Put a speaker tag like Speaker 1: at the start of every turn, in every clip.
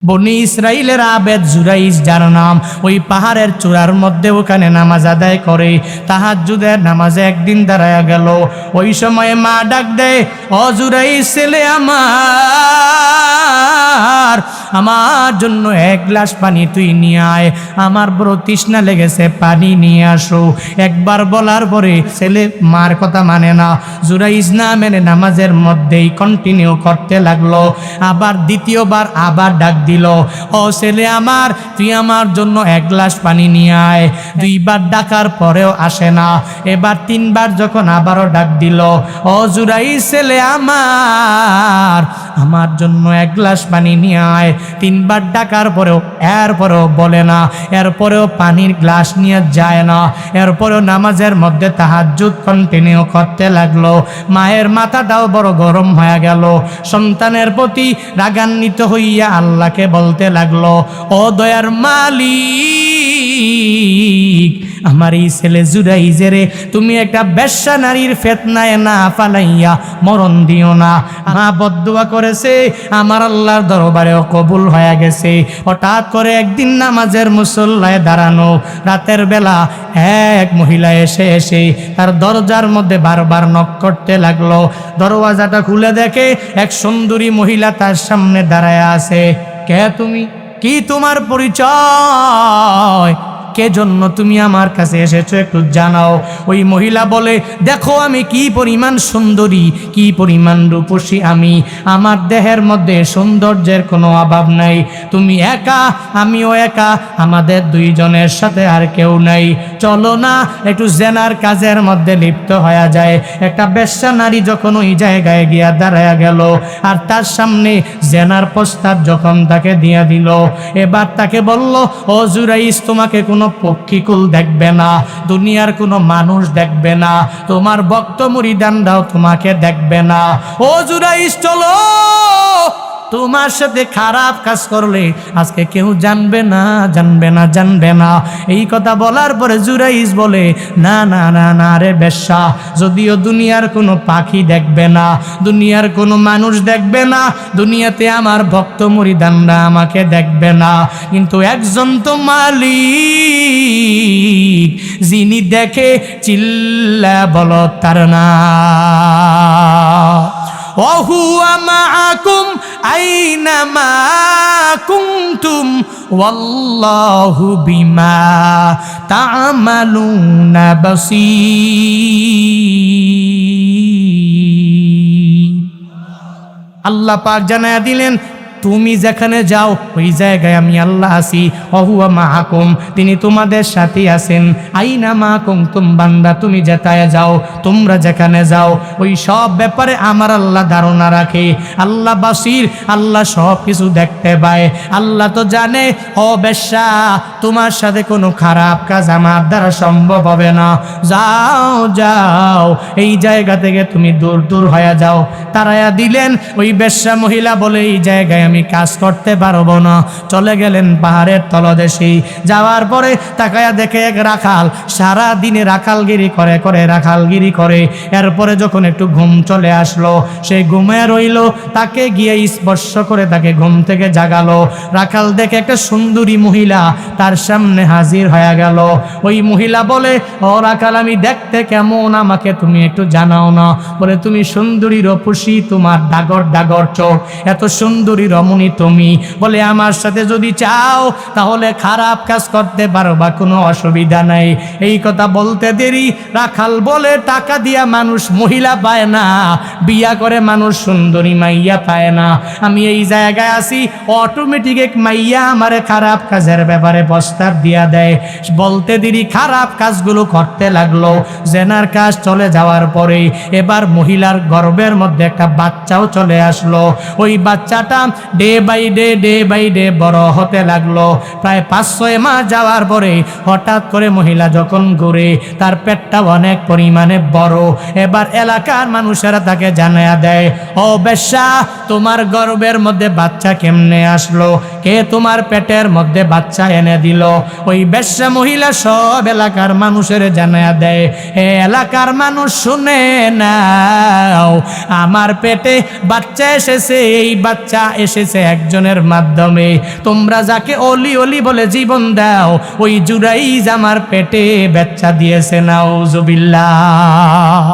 Speaker 1: বনি ইসরাইলের আবেদ জুরাইজ যার নাম, ওই পাহাড়ের চূড়ার মধ্যে ওখানে নামাজ আদায় করে। তাহাজ্জুদের নামাজে একদিন দাঁড়ায়া গেল। ওই সময় মা ডাক দেয়, ও জুরাইজ ছেলে আমার জন্য এক গ্লাস পানি তুই নিয়ে আয়, আমার বড় তৃষ্ণা লেগেছে, পানি নিয়ে আসো। একবার বলার পরে ছেলে মার কথা মানে না, জুরাইজ না মেনে নামাজের মধ্যেই কন্টিনিউ করতে লাগলো। আবার দ্বিতীয়বার আবার ডাক দিল, ও ছেলে আমার, তুই আমার জন্য এক গ্লাস পানি নিয়ে আয়। দুইবার ডাকার পরেও আসে না। এবার তিনবার যখন আবারও ডাক দিল, ও জুরাইজ ছেলে আমার জন্য এক গ্লাস পানি নিয়ে আয়। তিনবার ডাকার পরেও এরপরেও বলে না, এরপরেও পানির গ্লাস নিয়ে যায় না। এরপরেও নামাজের মধ্যে তাহাজ্জুদ কন্টিনিউ করতে লাগলো। মায়ের মাথাটাও বড় গরম হয়ে গেল। সন্তানের প্রতি রাগান্বিত হইয়া আল্লাহকে বলতে লাগলো, ও দয়ার মালিক, আমার এই ছেলে জুরাইজেরে তুমি একটা বেশ্যা নারীর ফিতনায় না ফালাইয়া মরণ দিও না। মা বদদুয়া করেছে, আমার আল্লাহর দরবারেও কবুল হয়ে গেছে। হঠাৎ করে একদিন নামাজের মুসল্লায় দাঁড়ানো, রাতের বেলা এক মহিলা এসে তার দরজার মধ্যে বারবার নক করতে লাগলো। দরওয়াজাটা খুলে দেখে এক সুন্দরী মহিলা তার সামনে দাঁড়ায় আছে। কে তুমি? কি তোমার পরিচয়? কে জন্য তুমি আমার কাছে এসেছো একটু জানাও। ওই মহিলা বলে, দেখো আমি কি পরিমাণ সুন্দরী, কি পরিমাণ রূপসী আমি, আমার দেহের মধ্যে সৌন্দর্যের কোনো অভাব নাই। তুমি একা, আমিও একা, আমাদের দুইজনের সাথে আর কেউ নাই। চলো না একটু জেনার কাজের মধ্যে লিপ্ত হয়ে যায়। একটা বেশ্যা নারী যখন ওই জায়গায় গিয়া দাঁড়ায়া গেল, আর তার সামনে জেনার প্রস্তাব যখন তাকে দিয়ে দিল, এবার তাকে বলল, ও জুরাইজ, তোমাকে কোনো পক্ষীকুল দেখবে না, দুনিয়ার কোনো মানুষ দেখবে না, তোমার ভক্ত মুরিদানরাও তোমাকে দেখবে না। ও জুরাইজ চলো, তোমার সাথে খারাপ কাজ করলে আজকে কেউ জানবে না, জানবে না, জানবে না। এই কথা বলার পরে জুরাইজ বলে, না না না না রে বেশ্যা, যদিও দুনিয়ার কোনো পাখি দেখবে না, দুনিয়ার কোনো মানুষ দেখবে না, দুনিয়াতে আমার ভক্ত মুরিদানরা আমাকে দেখবে না, কিন্তু একজন তো মালিক, যিনি দেখে, চিল্লা বলো তার নাম। ওয়াহুয়া মাআকুম আইনামা কুনতুম ওয়াল্লাহু বিমা তা'মালুনা বাসীর। আল্লাহ পাক জানায়া দিলেন, তুমি যেখানে যাও ওই জায়গায় আমি আল্লাহ আছি। ওহুয়া মাআকুম, তিনি তোমাদের সাথে আছেন। আইনা মাআকুম তুম, বান্দা তুমি যেটায় যাও, তোমরা যেখানে যাও, ওই সব ব্যাপারে আমার আল্লাহ ধারণা রাখে। আল্লাহ বাসির, আল্লাহ সব কিছু দেখতে পায়। আল্লাহ তো জানে, ও বেশ্যা, তোমার সাথে কোনো খারাপ কাজ আমার দ্বারা সম্ভব হবে না। যাও যাও, এই জায়গা থেকে তুমি দূর দূর হয়ে যাও। তারায়া দিলেন। ওই বেশ্যা মহিলা বলে, এই জায়গায় আমি কাজ করতে পারবো না। চলে গেলেন পাহাড়ের তলদেশে। যাওয়ার পরে তাকায়া দেখে এক রাখাল সারা দিনে রাখালগিরি করে। এরপরে যখন একটু ঘুম চলে আসলো, সে ঘুমে রইল। তাকে গিয়ে স্পর্শ করে তাকে ঘুম থেকে জাগালো। রাখাল দেখে একটা সুন্দরী মহিলা তার সামনে হাজির হয়ে গেল। ওই মহিলা বলে, ও রাখাল, আমি দেখতে কেমন, আমাকে তুমি একটু জানাও না? বলে, তুমি সুন্দরী রূপসী, তোমার ডাগর ডাগর চোখ, এত সুন্দরী রমণী তুমি। বলে, আমার সাথে যদি চাও তাহলে খারাপ কাজ করতে পারো, বা কোনো অসুবিধা নাই। এই কথা বলতে দেরি রাখাল বলে, টাকা দিয়া মানুষ মহিলা পায় না, বিয়া করে মানুষ সুন্দরী মাইয়া পায় না। আমি এই জায়গায় আছি, অটোমেটিক এক মাইয়া আমারে খারাপ কাজের ব্যাপারে প্রস্তাব দিয়া দেয়। বলতে দেরি খারাপ কাজগুলো করতে লাগলো। জেনার কাজ চলে যাওয়ার পরে এবার মহিলার গর্ভের মধ্যে একটা বাচ্চাও চলে আসলো। ওই বাচ্চাটা ডে বাই ডে বড় হতে লাগলো। প্রায় 5-6 মাস যাওয়ার পরে হঠাৎ করে মহিলা যখন ঘুরে, তার পেটটা অনেক পরিমাণে বড়। এবার এলাকার মানুষেরা তাকে জানায়া দেয়, ও বেশ্যা, তোমার গর্ভের মধ্যে বাচ্চা কেমনে আসলো? কে তোমার পেটের মধ্যে বাচ্চা এনে দিল? ওই বেশ্যা মহিলা সব এলাকার মানুষের জানায়া দেয়, হে এলাকার মানুষ শুনে নাও, আমার পেটে বাচ্চা এসেছে, এই বাচ্চা এসেছে একজনের মাধ্যমে। তোমরা যাকে অলি অলি বলে জীবন দাও, ওই জুরাইজ আমার পেটে বাচ্চা দিয়েছে। নাউজুবিল্লাহ।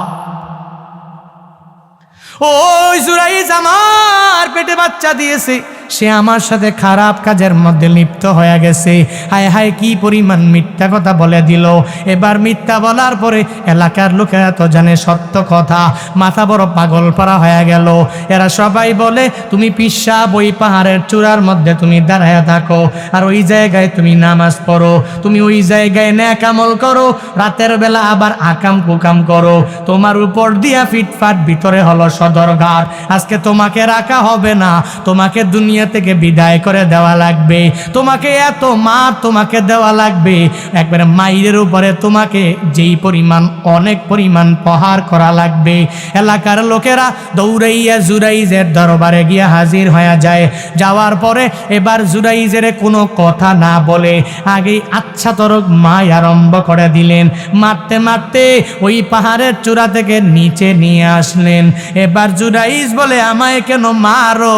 Speaker 1: ওই জুরাইজ আমার পেটে বাচ্চা দিয়েছে, সে আমার সাথে খারাপ কাজের মধ্যে লিপ্ত হয়ে গেছে। হায় হায়, কি পরিমাণ মিথ্যা কথা বলে দিল। এবার মিথ্যা বলার পরে এলাকার লোকেরা তো জানে সত্য কথা, মাথা বড় পাগল পারা হয়ে গেল। এরা সবাই বলে, তুমি পিশাব ওই পাহাড়ের চূড়ার মধ্যে তুমি দাঁড়ায় থাকো, আর ওই জায়গায় তুমি নামাজ পড়ো, তুমি ওই জায়গায় নেক আমল করো, রাতের বেলা আবার আকাম কুকাম করো। তোমার উপর দিয়া ফিটফাট ভিতরে হলো সদরঘাট। আজকে তোমাকে রাখা হবে না, তোমাকে দুনিয়া থেকে বিদায় করে দেওয়া লাগবে, তোমাকে এত মার তোমাকে দেওয়া লাগবে, একবারে মাইরের উপরে তোমাকে যেই পরিমাণ অনেক পরিমাণ প্রহার করা লাগবে। এলাকার লোকেরা দৌড়াইয়া জুরাইজের দরবারে গিয়া হাজির হয়ে যায়। যাওয়ার পরে এবার জুরাইজের কোনো কথা না বলে আগেই আচ্ছা তরক মায় আরম্ভ করে দিলেন। মারতে মারতে ওই পাহাড়ের চূড়া থেকে নিচে নিয়ে আসলেন। এবার জুরাইজ বলে, আমায় কেন মারো?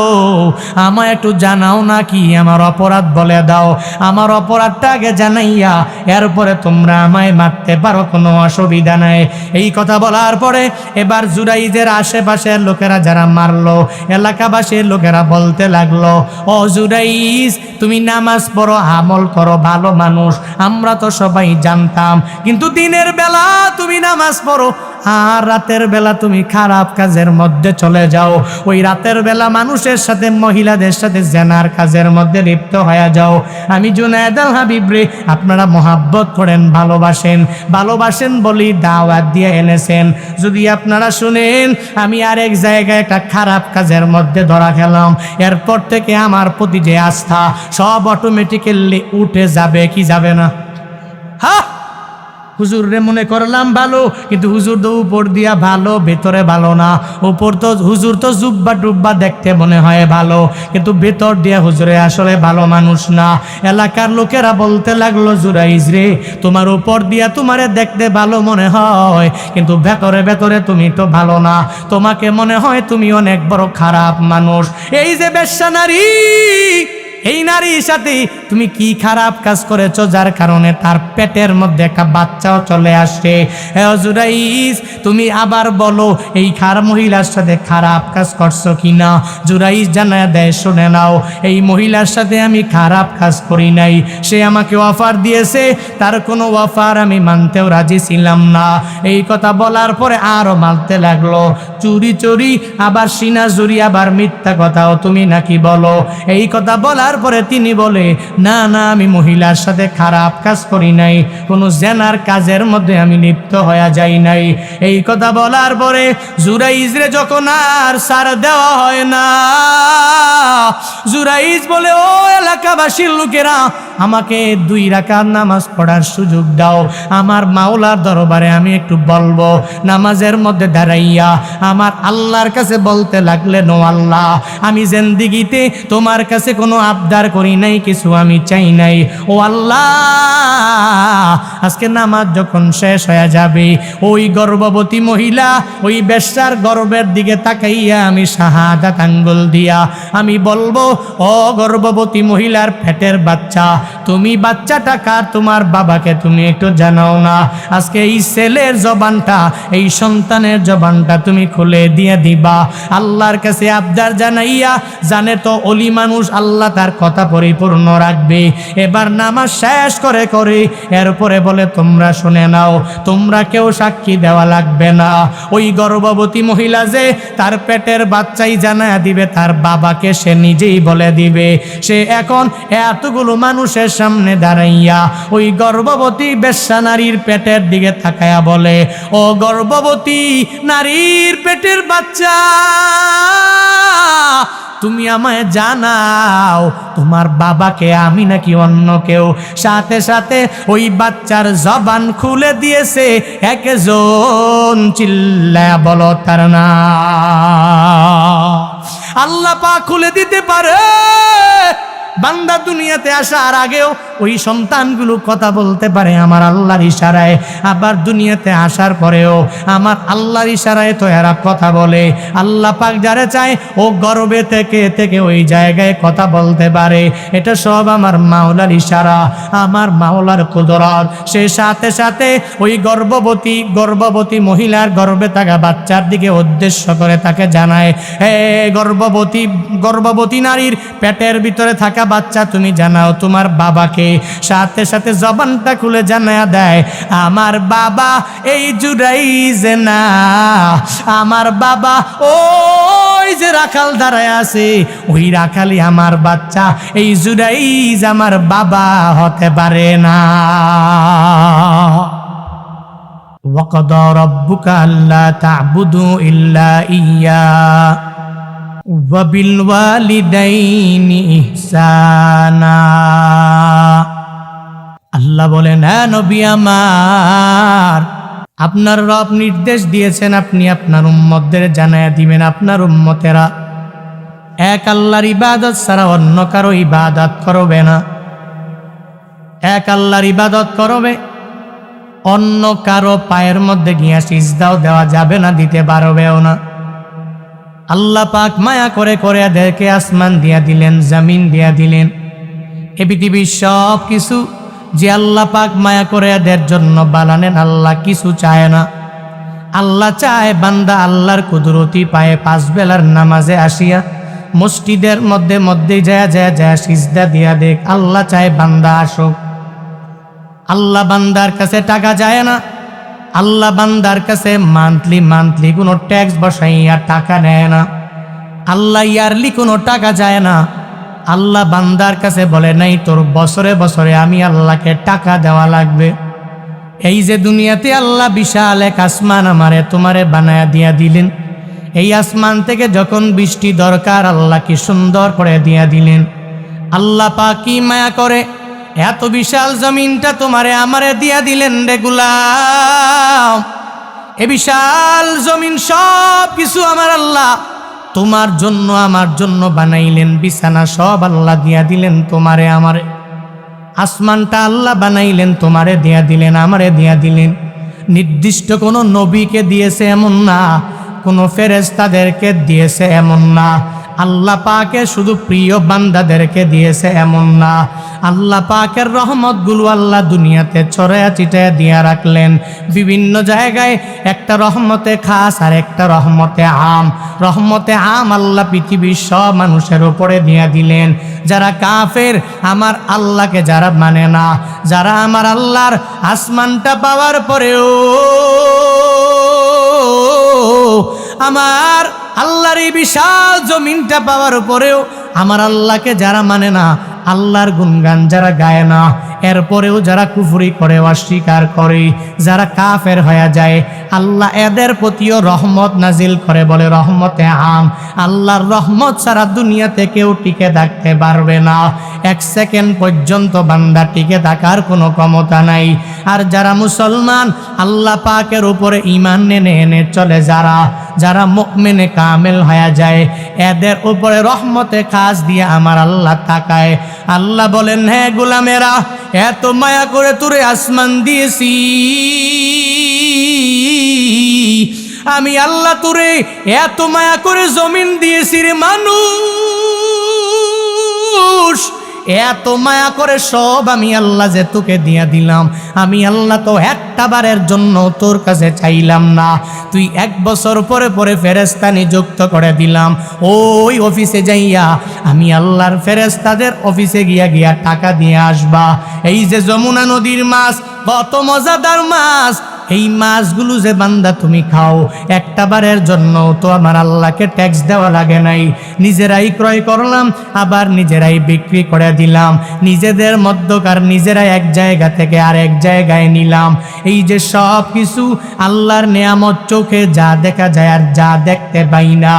Speaker 1: আমায় একটু জানাও না, কি আমার অপরাধ বলে দাও, আমার অপরাধটা আগে জানাইয়া এরপরে তোমরা আমায় মারতে পারো, কোনো অসুবিধা নাই। এই কথা বলার পরে এবার জুরাইজের আশেপাশের লোকেরা যারা মারলো, এলাকাবাসীর লোকেরা বলতে লাগলো, ও জুরাইজ, তুমি নামাজ পড়ো, আমল করো, ভালো মানুষ, আমরা তো সবাই জানতাম, কিন্তু দিনের বেলা তুমি নামাজ পড়ো আর রাতের বেলা তুমি খারাপ কাজের মধ্যে চলে যাও। ওই রাতের বেলা মানুষের সাথে, মহিলাদের সাথে জেনার কাজের মধ্যে লিপ্ত হয়ে যাও। আমি জুনায়েদ আল হাবিব রে আপনারা মহাব্বত করেন, ভালোবাসেন, ভালোবাসেন বলি দাওয়াত দিয়ে এনেছেন। যদি আপনারা শুনেন আমি আরেক জায়গায় একটা খারাপ কাজের মধ্যে ধরা খেলাম, এরপর থেকে আমার প্রতি যে আস্থা সব অটোমেটিক্যালি উঠে যাবে কি যাবে না? হ্যাঁ, হুজুর রে মনে করলাম ভালো, কিন্তু হুজুর তো উপর দিয়া ভালো, ভেতরে ভালো না। উপর তো হুজুর তো জুব্বা টুব্বা দেখতে মনে হয় ভালো, কিন্তু ভেতর দিয়া হুজুরে আসলে ভালো মানুষ না। এলাকার লোকেরা বলতে লাগলো, জুরাইজ রে, তোমার উপর দিয়া তোমারে দেখতে ভালো মনে হয়, কিন্তু ভেতরে ভেতরে তুমি তো ভালো না, তোমাকে মনে হয় তুমি অনেক বড় খারাপ মানুষ। এই যে বেশ্যা নারী, এই নারীর সাথে তুমি কি খারাপ কাজ করেছো যার কারণে তার পেটের মধ্যে একটা বাচ্চাও চলে আসছে? হে জুরাইজ, তুমি আবার বলো এই মহিলার সাথে খারাপ কাজ করছো কিনা? জুরাইজ জানায় দেয়, শুনে নাও, এই মহিলার সাথে আমি খারাপ কাজ করি নাই, সে আমাকে অফার দিয়েছে, তার কোনো অফার আমি মানতেও রাজি ছিলাম না। এই কথা বলার পরে আরো মানতে লাগলো, চুরি চুরি, আবার সিনা জুরি, আবার মিথ্যা কথাও তুমি নাকি বলো। এই কথা বলার পরে তিনি বলে, না না, আমি মহিলার সাথে খারাপ কাজ করি নাই, কোনো জেনার কাজের মধ্যে আমি লিপ্ত হয়ে যাই নাই। এই কথা বলার পরে জুরাইজরে যখন আর ছাড় দেওয়া হয় না, জুরাইজ বলে, ও এলাকাবাসীর লোকেরা, আমাকে 2 রাকাত নামাজ পড়ার সুযোগ দাও, আমার মাওলার দরবারে আমি একটু বলবো। নামাজের মধ্যে দাঁড়াইয়া আমার আল্লাহর কাছে বলতে লাগলেন, ও আল্লাহ, আমি জিন্দেগিতে তোমার কাছে কোনো আবদার করি নাই, কিছু আমি চাই নাই। ও আল্লাহ, আজকে নামাজ যখন শেষ হয়ে যাবে, ওই গর্ভবতী মহিলা, ওই বেশ্যার গর্ভের দিকে তাকাইয়া আমি শাহাদাত আঙ্গুল দিয়া আমি বলবো, ও গর্ভবতী মহিলার পেটের বাচ্চা, তুমি বাচ্চাটা কার, তোমার বাবাকে তুমি একটু জানাও না। আজকে এই ছেলের জবানটা, এই সন্তানের জবানটা তুমি খুলে দিয়ে দিবা। আল্লাহর কাছে আবদার জানাইয়া, জানে তো অলি মানুষ, আল্লাহ তার কথা পরিপূর্ণ রাখবে। এবার নামাজ শেষ করে এরপরে বলে, তোমরা শুনে নাও, তোমরা কেউ সাক্ষী দেওয়া লাগবে না। ওই গর্ভবতী মহিলা যে তার পেটের বাচ্চাই জানায়া দিবে তার বাবাকে, সে নিজেই বলে দিবে। সে এখন এতগুলো মানুষের সামনে দাঁড়াইয়া ওই গর্ভবতী বেশ্যা নারীর পেটের দিকে তাকায়া বলে, ও গর্ভবতী নারীর পেটের বাচ্চা, তুমি আমায় জানাও তোমার বাবাকে আমি নাকি অন্য কেউ? সাথে সাথে ওই বাচ্চার জবান খুলে দিয়েছে, একজন চিল্লায়া বলো তার না। আল্লাহ পাক খুলে দিতে পারে, বান্দা দুনিয়াতে আসার আগেও ওই সন্তানগুলো কথা বলতে পারে আমার আল্লাহর ইশারায়, আবার দুনিয়াতে আসার পরেও আমার আল্লাহর ইশারায় তো এরা কথা বলে। আল্লাহ পাক যারা চায় ও গর্বে থেকে থেকে ওই জায়গায় কথা বলতে পারে। এটা সব আমার মাওলার ইশারা, আমার মাওলার কুদরত। সে সাথে সাথে ওই গর্ভবতী মহিলার গর্ভে থাকা বাচ্চার দিকে উদ্দেশ্য করে তাকে জানায়, হে গর্ভবতী নারীর পেটের ভিতরে থাকা বাচ্চা, তুমি জানাও তোমার বাবাকে। সাথে সাথে জবানটা খুলে জানায়া দেয়, আমার বাবা এই জুরাইজ না, আমার বাবা ওই যে রাখাল দাঁড়ায় আছে, ওই রাখালি আমার বাচ্চা, এই জুরাইজ আমার বাবা হতে পারে না। ওয়াকাদা রাব্বুকা আল্লা তা'বুদু ইল্লা ইয়্যা ওয়া বিল ওয়ালিদাইনি ইহসানা। আল্লাহ বলেন, হ্যাঁ নবী আমার, আপনার রব নির্দেশ দিয়েছেন আপনি আপনার উম্মতদের জানায়া দিবেন, আপনার উম্মতেরা এক আল্লাহর ইবাদত ছাড়া অন্য কারো ইবাদত করবে না। এক আল্লাহর ইবাদত করবে, অন্য কারো পায়ের মধ্যে গিয়া সিজদাও দেওয়া যাবে না, দিতে পারবেও না। আল্লাহ পাক মায়া করে করে এদেরকে আসমান দিয়া দিলেন, জমিন দিয়া দিলেন, এ পৃথিবীর সব কিছু যে আল্লাহ পাক মায়া করে এদের জন্য বানানেন। আল্লাহ কিছু চায় না, আল্লাহ চায় বান্দা আল্লাহর কুদরতি পায়ে 5 বেলার নামাজে আসিয়া মসজিদের মধ্যে যায় সিজদা দিয়া দেখ। আল্লাহ চায় বান্দা আসুক। আল্লাহ বান্দার কাছে টাকা যায় না, আল্লাহ বান্দার কাছে মান্থলি কোনো ট্যাক্স বসাইয়া টাকা নেয় না, আল্লাহ ইয়ারলি কোনো টাকা যায় না। আল্লাহ বান্দার কাছে বলে নাই তোর বছরে বছরে আমি আল্লাহকে টাকা দেওয়া লাগবে। এই যে দুনিয়াতে আল্লাহ বিশাল এক আসমান আমারে তোমারে বানায়া দিয়া দিলেন, এই আসমান থেকে যখন বৃষ্টি দরকার আল্লাহ কি সুন্দর করে দিয়া দিলেন। আল্লাহ পাক কি মায়া করে এত বিশাল জমিনটা তোমারে আমারে দিয়া দিলেন রে গোলাম। এ বিশাল জমিন সব কিছু আমার আল্লাহ তোমার জন্য আমার জন্য বানাইলেন, বিছানা সব আল্লাহ দিয়া দিলেন তোমারে আমারে। আসমানটা আল্লাহ বানাইলেন, তোমারে দিয়া দিলেন, আমারে দিয়া দিলেন। নির্দিষ্ট কোনো নবীকে দিয়েছে এমন না, কোনো ফেরেশতাদেরকে দিয়েছে এমন না, আল্লাহ পাকের শুধু প্রিয় বান্দাদেরকে দিয়েছে এমন না। আল্লাহ পাকের রহমতগুলো আল্লাহ দুনিয়াতে ছড়ায়া ছিটায়া দিয়া রাখলেন বিভিন্ন জায়গায়। একটা রহমতে খাস আর একটা রহমতে আম। রহমতে আম আল্লাহ পৃথিবীর সব মানুষের উপরে দিয়া দিলেন। যারা কাফের, আমার আল্লাহকে যারা মানে না, যারা আমার আল্লাহর আসমানটা পাওয়ার পরেও, আমার আল্লাহর এই বিশাল জমিনটা পাওয়ার পরেও আমার আল্লাহকে যারা মানে না, আল্লাহর গুণগান যারা গায় না, এরপরেও যারা কুফরি করে, অস্বীকার করে, যারা কাফের হয়ে যায়, আল্লাহ এদের প্রতিও রহমত নাজিল করে, বলে রহমতে আম। আল্লাহর রহমত ছাড়া দুনিয়াতে কেউ টিকে থাকতে পারবে না। 1 সেকেন্ড পর্যন্ত বান্দা টিকে থাকার কোনো ক্ষমতা নাই। আর যারা মুসলমান আল্লাহ পাকের উপরে ঈমান এনে চলে, যারা মুমিনে কামেল হয়ে যায়, এদের উপরে রহমতে খাস দিয়ে আমার আল্লাহ তাকায়। আল্লাহ বলেন, হ্যাঁ গোলামেরা, এত মায়া করে তোরে আসমান দিয়েছি আমি আল্লাহ, তোরে এত মায়া করে জমিন দিয়েছি রে মানুষ, এত মায়া করে সব আমি আল্লাহ যে তোকে দিয়া দিলাম, আমি আল্লাহ তো একটা বারের জন্য তোর কাছে চাইলাম না। তুই 1 বছর পরে পরে ফেরেশতা নিযুক্ত করে দিলাম, ওই অফিসে যাইয়া আমি আল্লাহর ফেরেশতাদের অফিসে গিয়া টাকা দিয়ে আসবা। এই যে যমুনা নদীর মাছ, কত মজাদার মাছ, এই মাছগুলো যে বান্দা তুমি খাও, একটা বারের জন্য তো আমার আল্লাহকে ট্যাক্স দেওয়া লাগে নাই। নিজেরাই ক্রয় করলাম, আবার নিজেরাই বিক্রি করে দিলাম, নিজেদের মধ্যকার নিজেরাই এক জায়গা থেকে আরেক জায়গায় নিলাম। এই যে সব কিছু আল্লাহর নেয়ামত, চোখে যা দেখা যায় আর যা দেখতে পাই না,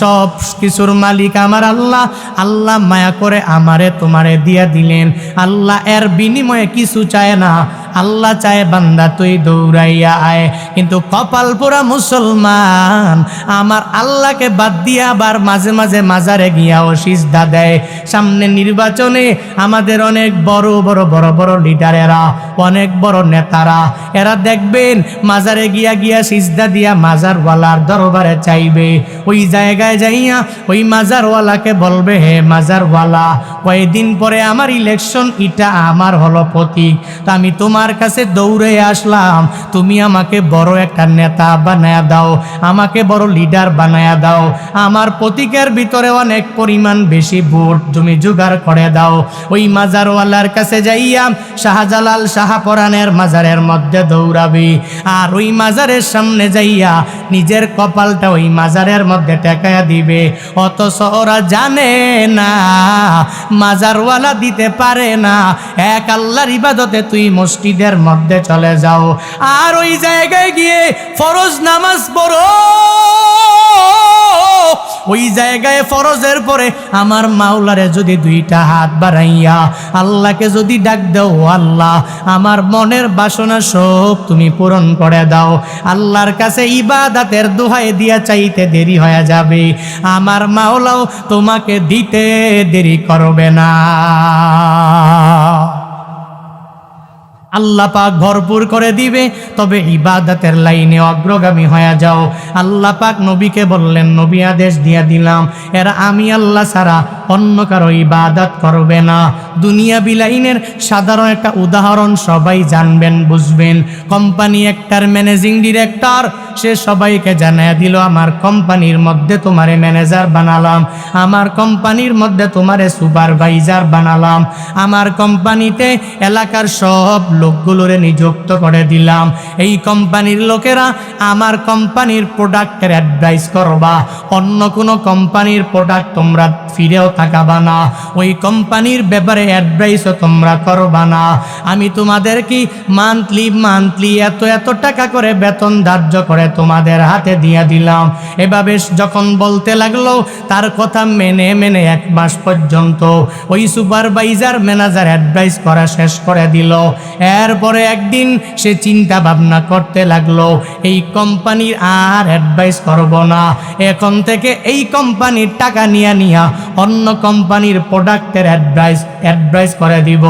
Speaker 1: সব কিছুর মালিক আমার আল্লাহ। আল্লাহ মায়া করে আমারে তোমারে দিয়া দিলেন। আল্লাহ এর বিনিময়ে কিছু চায় না, আল্লাহ চায় বান্দা তুই দৌড়াইয়া আয়। কিন্তু কপাল পোড়া মুসলমান আমার আল্লাহকে বাদ দিয়ে আবার মাঝে মাঝে মাজারে গিয়াও সিজদা দেয়। সামনে নির্বাচনে আমাদের অনেক বড় বড় বড় বড় লিডারেরা, অনেক বড় নেতারা, এরা দেখবেন মাজারে গিয়া গিয়া সিজদা দিয়া মাজারওয়ালার দরবারে চাইবে। ওই জায়গায় যাইয়া ওই মাজারওয়ালাকে বলবে, হে মাজারওয়ালা, কয়েকদিন পরে আমার ইলেকশন, এটা আমার হলো প্রতীক, তো আমি তোমার কাছে দৌড়ে আসলাম, তুমি আমাকে বড় একটা নেতা বানায়া দাও, আমাকে বড় লিডার বানায়া দাও, আমার প্রতীকের ভিতরে অনেক পরিমাণ বেশি ভোট তুমি জোগাড় করে দাও। ওই মাজারওয়ালার কাছে যাইয়া শাহজালাল শাহপরানের মাজারের মধ্যে দৌড়াবি, আর ওই মাজারের সামনে যাইয়া নিজের কপালটা ওই মাজারের মধ্যে টেকায়া দিবে। অথচ ওরা জানে না মাজারওয়ালা দিতে পারে না। এক আল্লাহর ইবাদতে তুই মসজিদের মধ্যে চলে যাও, আর ওই জায়গায় গিয়ে ফরজ নামাজ পড়ো। ওই জায়গায় ফরজের পরে আমার মাওলারে যদি দুইটা হাত বাড়াইয়া আল্লাহকে যদি ডাক দাও, আল্লাহ আমার মনের বাসনা সব তুমি পূরণ করে দাও, আল্লাহর কাছে ইবাদতের দোহাই দিয়া চাইতে দেরি হয়ে যাবে, আমার মাওলাও তোমাকে দিতে দেরি করবে না। আল্লাহ পাক ভরপুর করে দিবে। তবে ইবাদতের লাইনে অগ্রগামী হয়ে যাও। আল্লাহ পাক নবীকে বললেন, নবী আদেশ দিয়া দিলাম, এরা আমি আল্লাহ ছাড়া অন্য কারো ইবাদত করবে না। দুনিয়া বিলাইনের সাধারণ একটা উদাহরণ সবাই জানবেন, বুঝবেন। কোম্পানি একটার ম্যানেজিং ডিরেক্টর, সে সবাইকে জানায় দিল, আমার কোম্পানির মধ্যে তোমারে ম্যানেজার বানালাম, আমার কোম্পানির মধ্যে তোমারে সুপারভাইজার বানালাম, আমার কোম্পানিতে এলাকার সব লোকগুলোরে নিযুক্ত করে দিলাম। এই কোম্পানির লোকেরা আমার কোম্পানির প্রোডাক্টের অ্যাডভাইস করবা, অন্য কোনো কোম্পানির প্রোডাক্ট তোমরা ফিরেও তাকাবা না, ওই কোম্পানির ব্যাপারে অ্যাডভাইসও তোমরা করবা না। আমি তোমাদেরকে মান্থলি এত এত টাকা করে বেতন ধার্য করে তোমাদের হাতে দিয়ে দিলাম। এভাবে যখন বলতে লাগলো, তার কথা মেনে মেনে 1 মাস পর্যন্ত ওই সুপারভাইজার ম্যানেজার অ্যাডভাইস করা শেষ করে দিল। এরপরে একদিন সে চিন্তা ভাবনা করতে লাগলো, এই কোম্পানির আর অ্যাডভাইস করব না, এখন থেকে এই কোম্পানির টাকা নিয়া অন্য কোম্পানির প্রোডাক্টের অ্যাডভাইস করে দিব,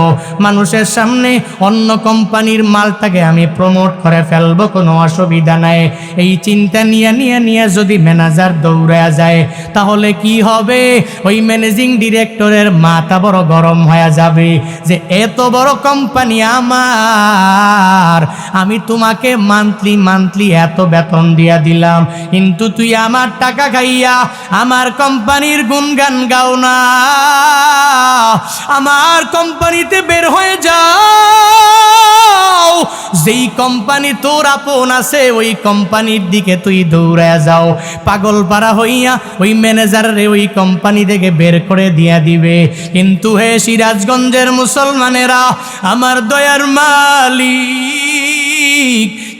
Speaker 1: মানুষের সামনে অন্য কোম্পানির মালটাকে আমি প্রমোট করে ফেলবো, কোনো অসুবিধা নাই। এই চিন্তা নিয়ে যদি ম্যানেজার দৌড়ায়া যায়, তাহলে কি হবে? ওই ম্যানেজিং ডিরেক্টরের মাথা বড় গরম হয়ে যাবে যে এত বড় কোম্পানি আমার, আমি তোমাকে মান্থলি এত বেতন দিয়া দিলাম, কিন্তু তুই আমার টাকা খাইয়া আমার কোম্পানির গুণগান গাও না, আমার কোম্পানিতে বের হয়ে যাও। যেই কোম্পানি তোর আপন আছে ওই কোম্পানির দিকে তুই দৌড়ায় যাও। পাগল পারা হইয়া ওই ম্যানেজারে ওই কোম্পানি থেকে বের করে দিয়া দিবে। কিন্তু হে সিরাজগঞ্জের মুসলমানেরা, আমার দয়ার মালিক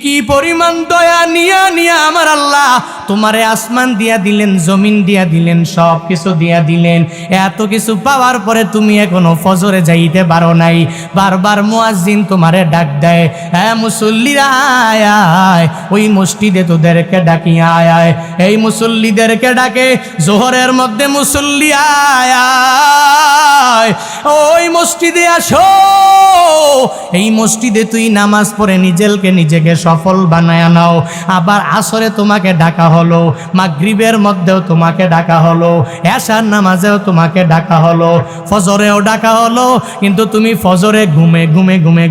Speaker 1: কি পরিমাণ দয়া নিয়া আমার আল্লাহ তোমারে আসমান দিয়া দিলেন, জমিন দিয়া দিলেন, সব কিছু দিয়া দিলেন। এত কিছু পাওয়ার পরে তুমি এখনো ফজরে যাইতে পারো নাই। বারবার মুয়াজ্জিন তোমারে ডাক দেয়, হ্যাঁ মুসল্লিরা আয় আয়, ওই মসজিদে তোদেরকে ডাকি আয় আয়। এই মুসল্লিদেরকে ডাকে, জোহরের মধ্যে মুসল্লি আয় আয়, ওই মসজিদে আসো। এই মসজিদে তুই নামাজ পড়ে নিজেকে সফল বানায় নাও। আবার আসরে তোমাকে ডাকা হলো, মাগরিবের মধ্যেও তোমাকে ডাকা হলো, এশার নামাজেও তোমাকে ডাকা হলো, ফজরেও ডাকা হলো, কিন্তু তুমি ফজরে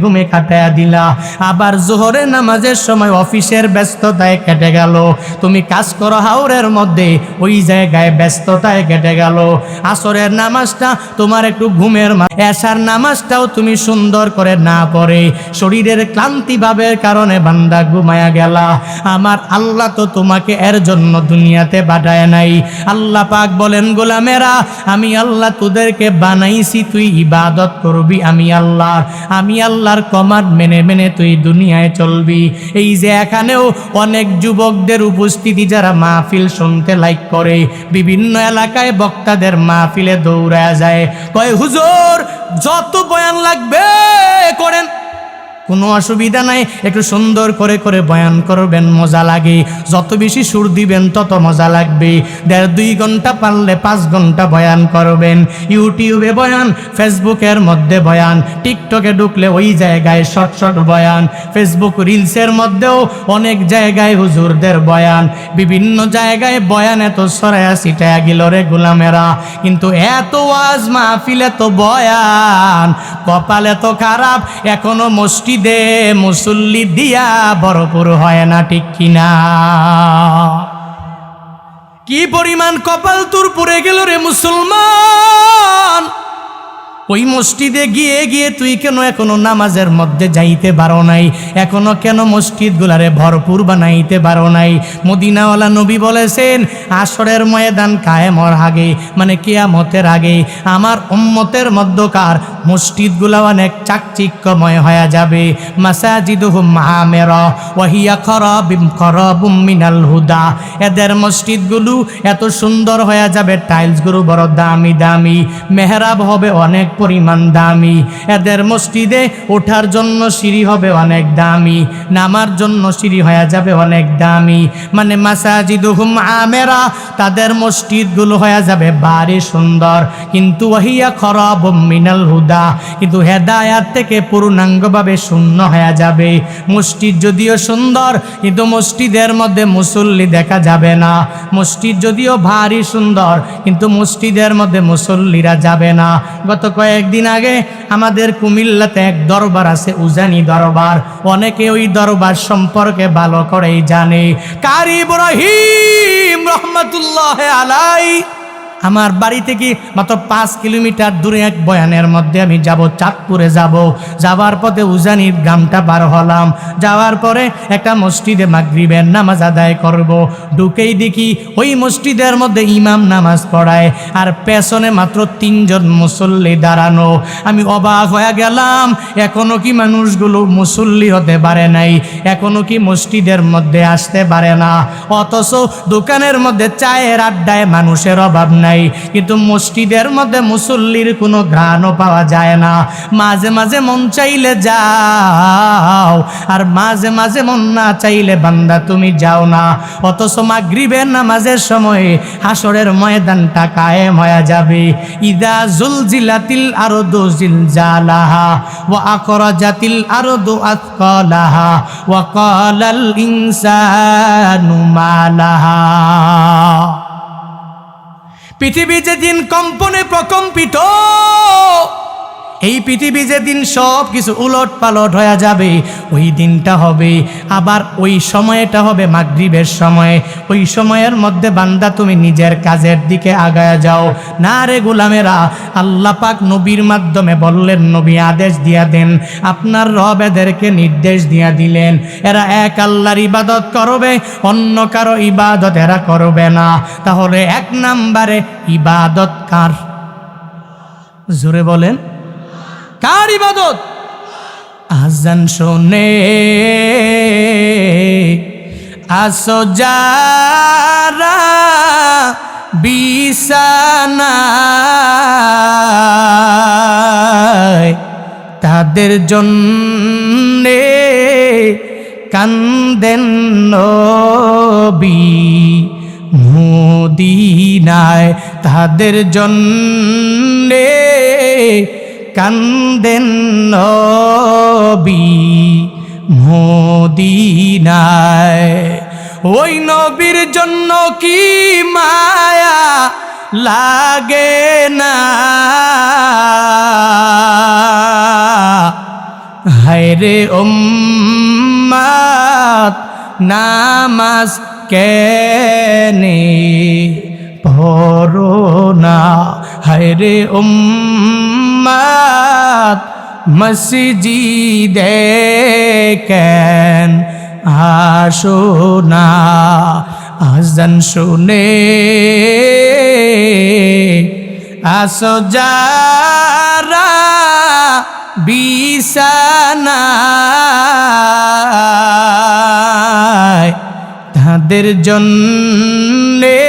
Speaker 1: ঘুমে কাটায়া দিলা। আবার জোহরের নামাজের সময় অফিসের ব্যস্ততায় কেটে গেল, তুমি কাজ করো হাওরের মধ্যে, ওই জায়গায় ব্যস্ততায় কেটে গেল। আসরের নামাজটা তোমার একটু ঘুমের, এশার নামাজটাও তুমি সুন্দর করে না পড়ে শরীরের ক্লান্তি ভাবের কারণে বান্দা ঘুমায়া গেলা। আমার আল্লাহ তো তোমাকে এর জন্য দুনিয়াতে পাঠায় নাই। আল্লাহ পাক বলেন, গোলামেরা আমি আল্লাহ তোদেরকে বানাইছি তুই ইবাদত করবি আমি আল্লাহর কমান্ড মেনে তুই দুনিয়ায় চলবি। এই যে এখানেও অনেক যুবকদের উপস্থিতি, যারা মাহফিল শুনতে লাইক করে, বিভিন্ন এলাকায় বক্তাদের মাহফিলে দৌড়ায় যায়, কয় হুজুর যত বয়ান লাগবে করেন, কোনো অসুবিধা নাই, একটু সুন্দর করে করে বয়ান করবেন, মজা লাগে। যত বেশি সুর দিবেন তত মজা লাগবে। 1.5-2 ঘন্টা পারলে 5 ঘন্টা বয়ান করবেন। ইউটিউবে বয়ান, ফেসবুকের মধ্যে বয়ান, টিকটকে ঢুকলে ওই জায়গায় শর্ট শর্ট বয়ান, ফেসবুক রিলসের মধ্যেও অনেক জায়গায় হুজুরদের বয়ান, বিভিন্ন জায়গায় বয়ান এত ছড়ায়া ছিটায়া গেল রে গোলামেরা। কিন্তু এত ওয়াজ মাহফিল, এত বয়ান, কপাল এত খারাপ, এখনো মসজিদে মুসল্লি দিয়া ভরপুর হয় না, ঠিক কিনা? কি পরিমাণ কপাল তোর পড়ে গেল রে মুসলমান! ওই মসজিদে গিয়ে গিয়ে তুই কেন এখনো নামাজের মধ্যে যাইতে পারো নাই? এখনো কেন মসজিদ গুলারে ভরপুর বানাইতে পারো নাই? মদিনাওয়ালা নবী বলেছেন, আসরের ময়দান কায়েমর আগে, মানে কিয়ামতের আগে, আমার উম্মতের মধ্যকার মসজিদ গুলা অনেক চাকচিক্যময় হয়ে যাবে। মাসাজিদুহুম আমিরা ওয়া হিয়া খরাবুম মিনাল হুদা। এদের মসজিদগুলো এত সুন্দর হয়ে যাবে, টাইলসগুলো বড় দামি দামি, মেহরাব হবে অনেক পরিমাণ দামি, এদের মসজিদে ওঠার জন্য সিঁড়ি হবে অনেক দামি, নামার জন্য সিঁড়ি হয়ে যাবে অনেক দামি। মানে মাসাজিদুহুম আমিরা, তাদের মসজিদগুলো হয়ে যাবে ভারী সুন্দর, কিন্তু ওয়াহিয়া খরাবুম মিনাল হুদা, কিন্তু হেদায়াত থেকে পূর্ণাঙ্গভাবে শূন্য হয়ে যাবে। মসজিদ যদিও সুন্দর, কিন্তু মসজিদের মধ্যে মুসল্লি দেখা যাবে না। মসজিদ যদিও ভারী সুন্দর, কিন্তু মসজিদের মধ্যে মুসল্লিরা যাবে না। গত কয়েকদিন আগে আমাদের কুমিল্লাতে এক দরবার আছে, উজানি দরবার। অনেকে ওই দরবার সম্পর্কে ভালো করেই জানে। কারি ইব্রাহিম রহমাতুল্লাহ আলাইহি আমার বাড়ি থেকে মাত্র 5 কিলোমিটার দূরে এক বয়ানের মধ্যে আমি যাব, চাঁদপুরে যাব। যাওয়ার পথে উজানির গ্রামটা পার হলাম। যাওয়ার পরে একটা মসজিদে মাগরিবের নামাজ আদায় করব। ঢুকেই দেখি ওই মসজিদের মধ্যে ইমাম নামাজ পড়ায়, আর পেছনে মাত্র 3 জন মুসল্লি দাঁড়ানো। আমি অবাক হয়ে গেলাম, এখনো কি মানুষগুলো মুসল্লি হতে পারে নাই? এখনো কি মসজিদের মধ্যে আসতে পারে না? অথচ দোকানের মধ্যে চায়ের আড্ডায় মানুষের অভাব নাই, কিন্তু মসজিদের মধ্যে মুসল্লির কোনো ঘ্রাণও পাওয়া যায় না। মাঝে মাঝে মন চাইলে যাও, আর মাঝে মাঝে মন না চাইলে বান্দা তুমি যাও না। অথচ মাগরিবের নামাজের সময় হাসরের ময়দানটা কায়েম হয়ে যাবে। ইদা জুলজিলাতিল আরদু জিলজালাহা ওয়া আখরাজাতিল আরদু আথকালাহা ওয়া ক্বালাল ইনসানু মা লাহা। পৃথিবী যেদিন কম্পনে প্রকম্পিত, এই পৃথিবী যেদিন সব কিছু উলট পালট হয়ে যাবে, ওই দিনটা হবে। আবার ওই সময়টা হবে মাগরিবের সময়। ওই সময়ের মধ্যে বান্দা তুমি নিজের কাজের দিকে আগায়া যাও না রে গোলামেরা। আল্লাহ পাক নবীর মাধ্যমে বললেন, নবী আদেশ দিয়া দেন, আপনার রব এদেরকে নির্দেশ দিয়া দিলেন, এরা এক আল্লাহর ইবাদত করবে, অন্য কারো ইবাদত এরা করবে না। তাহলে 1 নম্বরে ইবাদত কার? জোরে বলেন, কার ইবাদত? আজান শোনে আসো যারা বিছানায়, তাদের জন্যে কান্দেন নবী মদিনায়, তাদের জন্যে কান্দেন নবী মদিনায়। ওই নবীর জন্য কি মায়া লাগে না? হায়রে উম্মত নামাজ কেনে পড়ো না? হায়রে উম্মত মসজিদে কেন আসো না? আজান শুনে আসো যারা বিছানায়, তাদের জন্যে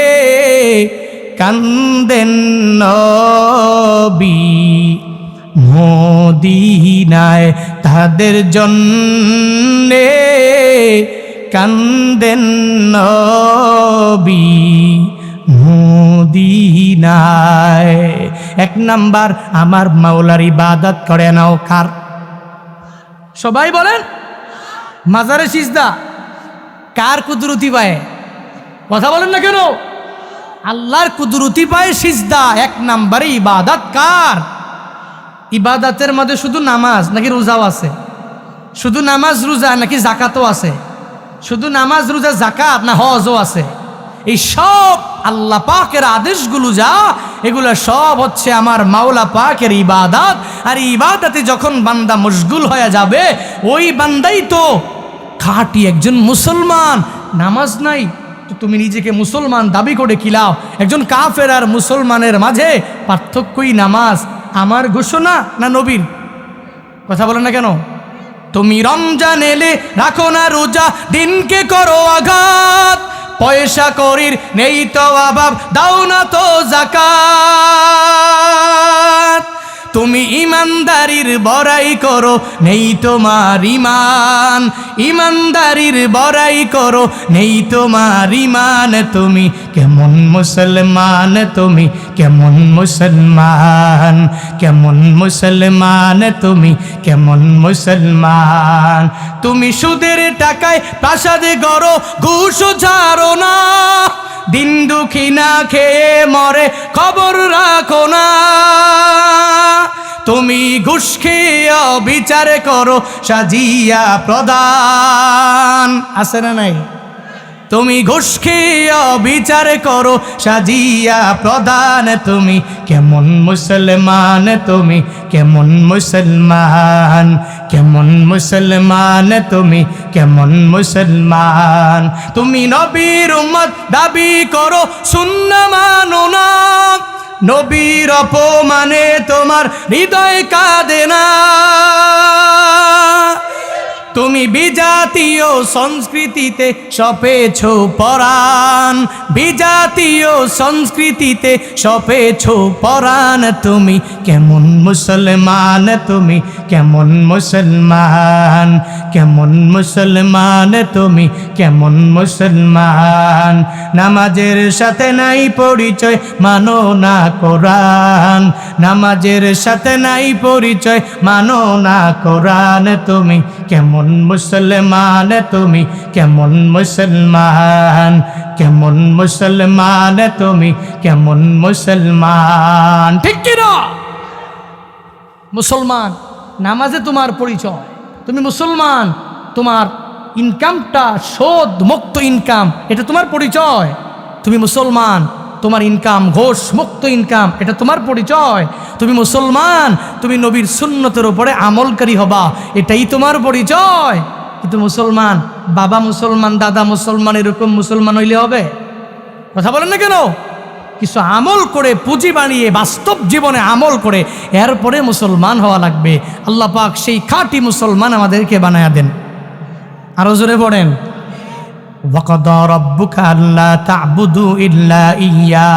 Speaker 1: কান্দেন নবী মদিনায় তাদের জন্যে কান্দেন নবী মদিনায়। এক নাম্বার আমার মাওলার ইবাদত করে নাও কার? সবাই বলেন মাজারে সিজদা কার কুদরতি পায়? কথা বলেন না কেন? আল্লাহর কুদরতি পায় সিজদা। এক নাম্বারে ইবাদত কার? ইবাদতের মধ্যে শুধু নামাজ নাকি রোজাও আছে? শুধু নামাজ রোজা নাকি জাকাতও আছে? শুধু নামাজ রোজা জাকাত না হজও আছে? এই সব আল্লাহ পাকের আদেশগুলো যা এগুলো সব হচ্ছে আমার মাওলা পাকের ইবাদত। আর ইবাদতে যখন বান্দা মশগুল হয়ে যাবে ওই বান্দাই তো খাঁটি একজন মুসলমান। নামাজ নাই তো তুমি নিজেকে মুসলমান দাবি করে কি লাভ? একজন কাফের আর মুসলমানের মাঝে পার্থক্যই নামাজ। আমার ঘোষণা না নবীর? কথা বলেন না কেন? তুমি রমজান এলে রাখো না রোজা, দিনকে করো আঘাত, পয়সা করির নেই তো অভাব, দাও না তো যাকাত। তুমি ইমানদারির বড়াই করো নেই তোমার ইমান, ইমানদারির বড়াই করো নেই তোমার ইমান। তুমি কেমন মুসলমান? তুমি কেমন মুসলমান? কেমন মুসলমান? তুমি কেমন মুসলমান? তুমি সুদের টাকায় প্রাসাদে গড়ো, ঘুষ ছাড়ো না, দিন দুঃখী না খেয়ে মরে খবর রাখো না। তুমি ঘুষ খেয়ে বিচার করো সাজিয়া প্রদান, আছে না নাই? তুমি ঘুষ খেয়ে বিচার করো সাজিয়া প্রদান। তুমি কেমন মুসলমান? তুমি কেমন মুসলমান? কেমন মুসলমান? তুমি কেমন মুসলমান? তুমি নবীর উম্মত দাবি করো, সুন্নাহ মানো না, নবীর অপমানে তোমার হৃদয় কাঁদে না। তুমি বিজাতীয় সংস্কৃতিতে সপেছ পরাণ, বিজাতীয় সংস্কৃতিতে সপেছ পরাণ। তুমি কেমন মুসলমান? তুমি কেমন মুসলমান? কেমন মুসলমান? তুমি কেমন মুসলমান? নামাজের সাথে নাই পরিচয়, মানো না কোরআন, নামাজের সাথে নাই পরিচয়, মানো না কোরআন। তুমি কেমন মুসলমান? তুমি কেমন মুসলমান? কেমন মুসলমান? তুমি কেমন মুসলমান? ঠিক কি না? মুসলমান নামাজে তোমার পরিচয়, তুমি মুসলমান, তোমার ইনকামটা সুদ মুক্ত ইনকাম, এটা তোমার পরিচয়। তুমি মুসলমান, তোমার ইনকাম ঘোষ মুক্ত ইনকাম, এটা তোমার পরিচয়। তুমি মুসলমান, তুমি নবীর সুন্নতের উপরে আমলকারী হবা, এটাই তোমার পরিচয়। কিন্তু মুসলমান, বাবা মুসলমান, দাদা মুসলমান, এরকম মুসলমান হইলে হবে? কথা বলেন না কেন? কিছু আমল করে, পুঁজি বানিয়ে, বাস্তব জীবনে আমল করে এরপরে মুসলমান হওয়া লাগবে। আল্লাহ পাক সেই খাঁটি মুসলমান আমাদেরকে বানায়া দেন। আরো জোরে পড়েন, ওয়াকাদা রাব্বুকা আল্লা তা'বুদু ইল্লা ইয়্যা।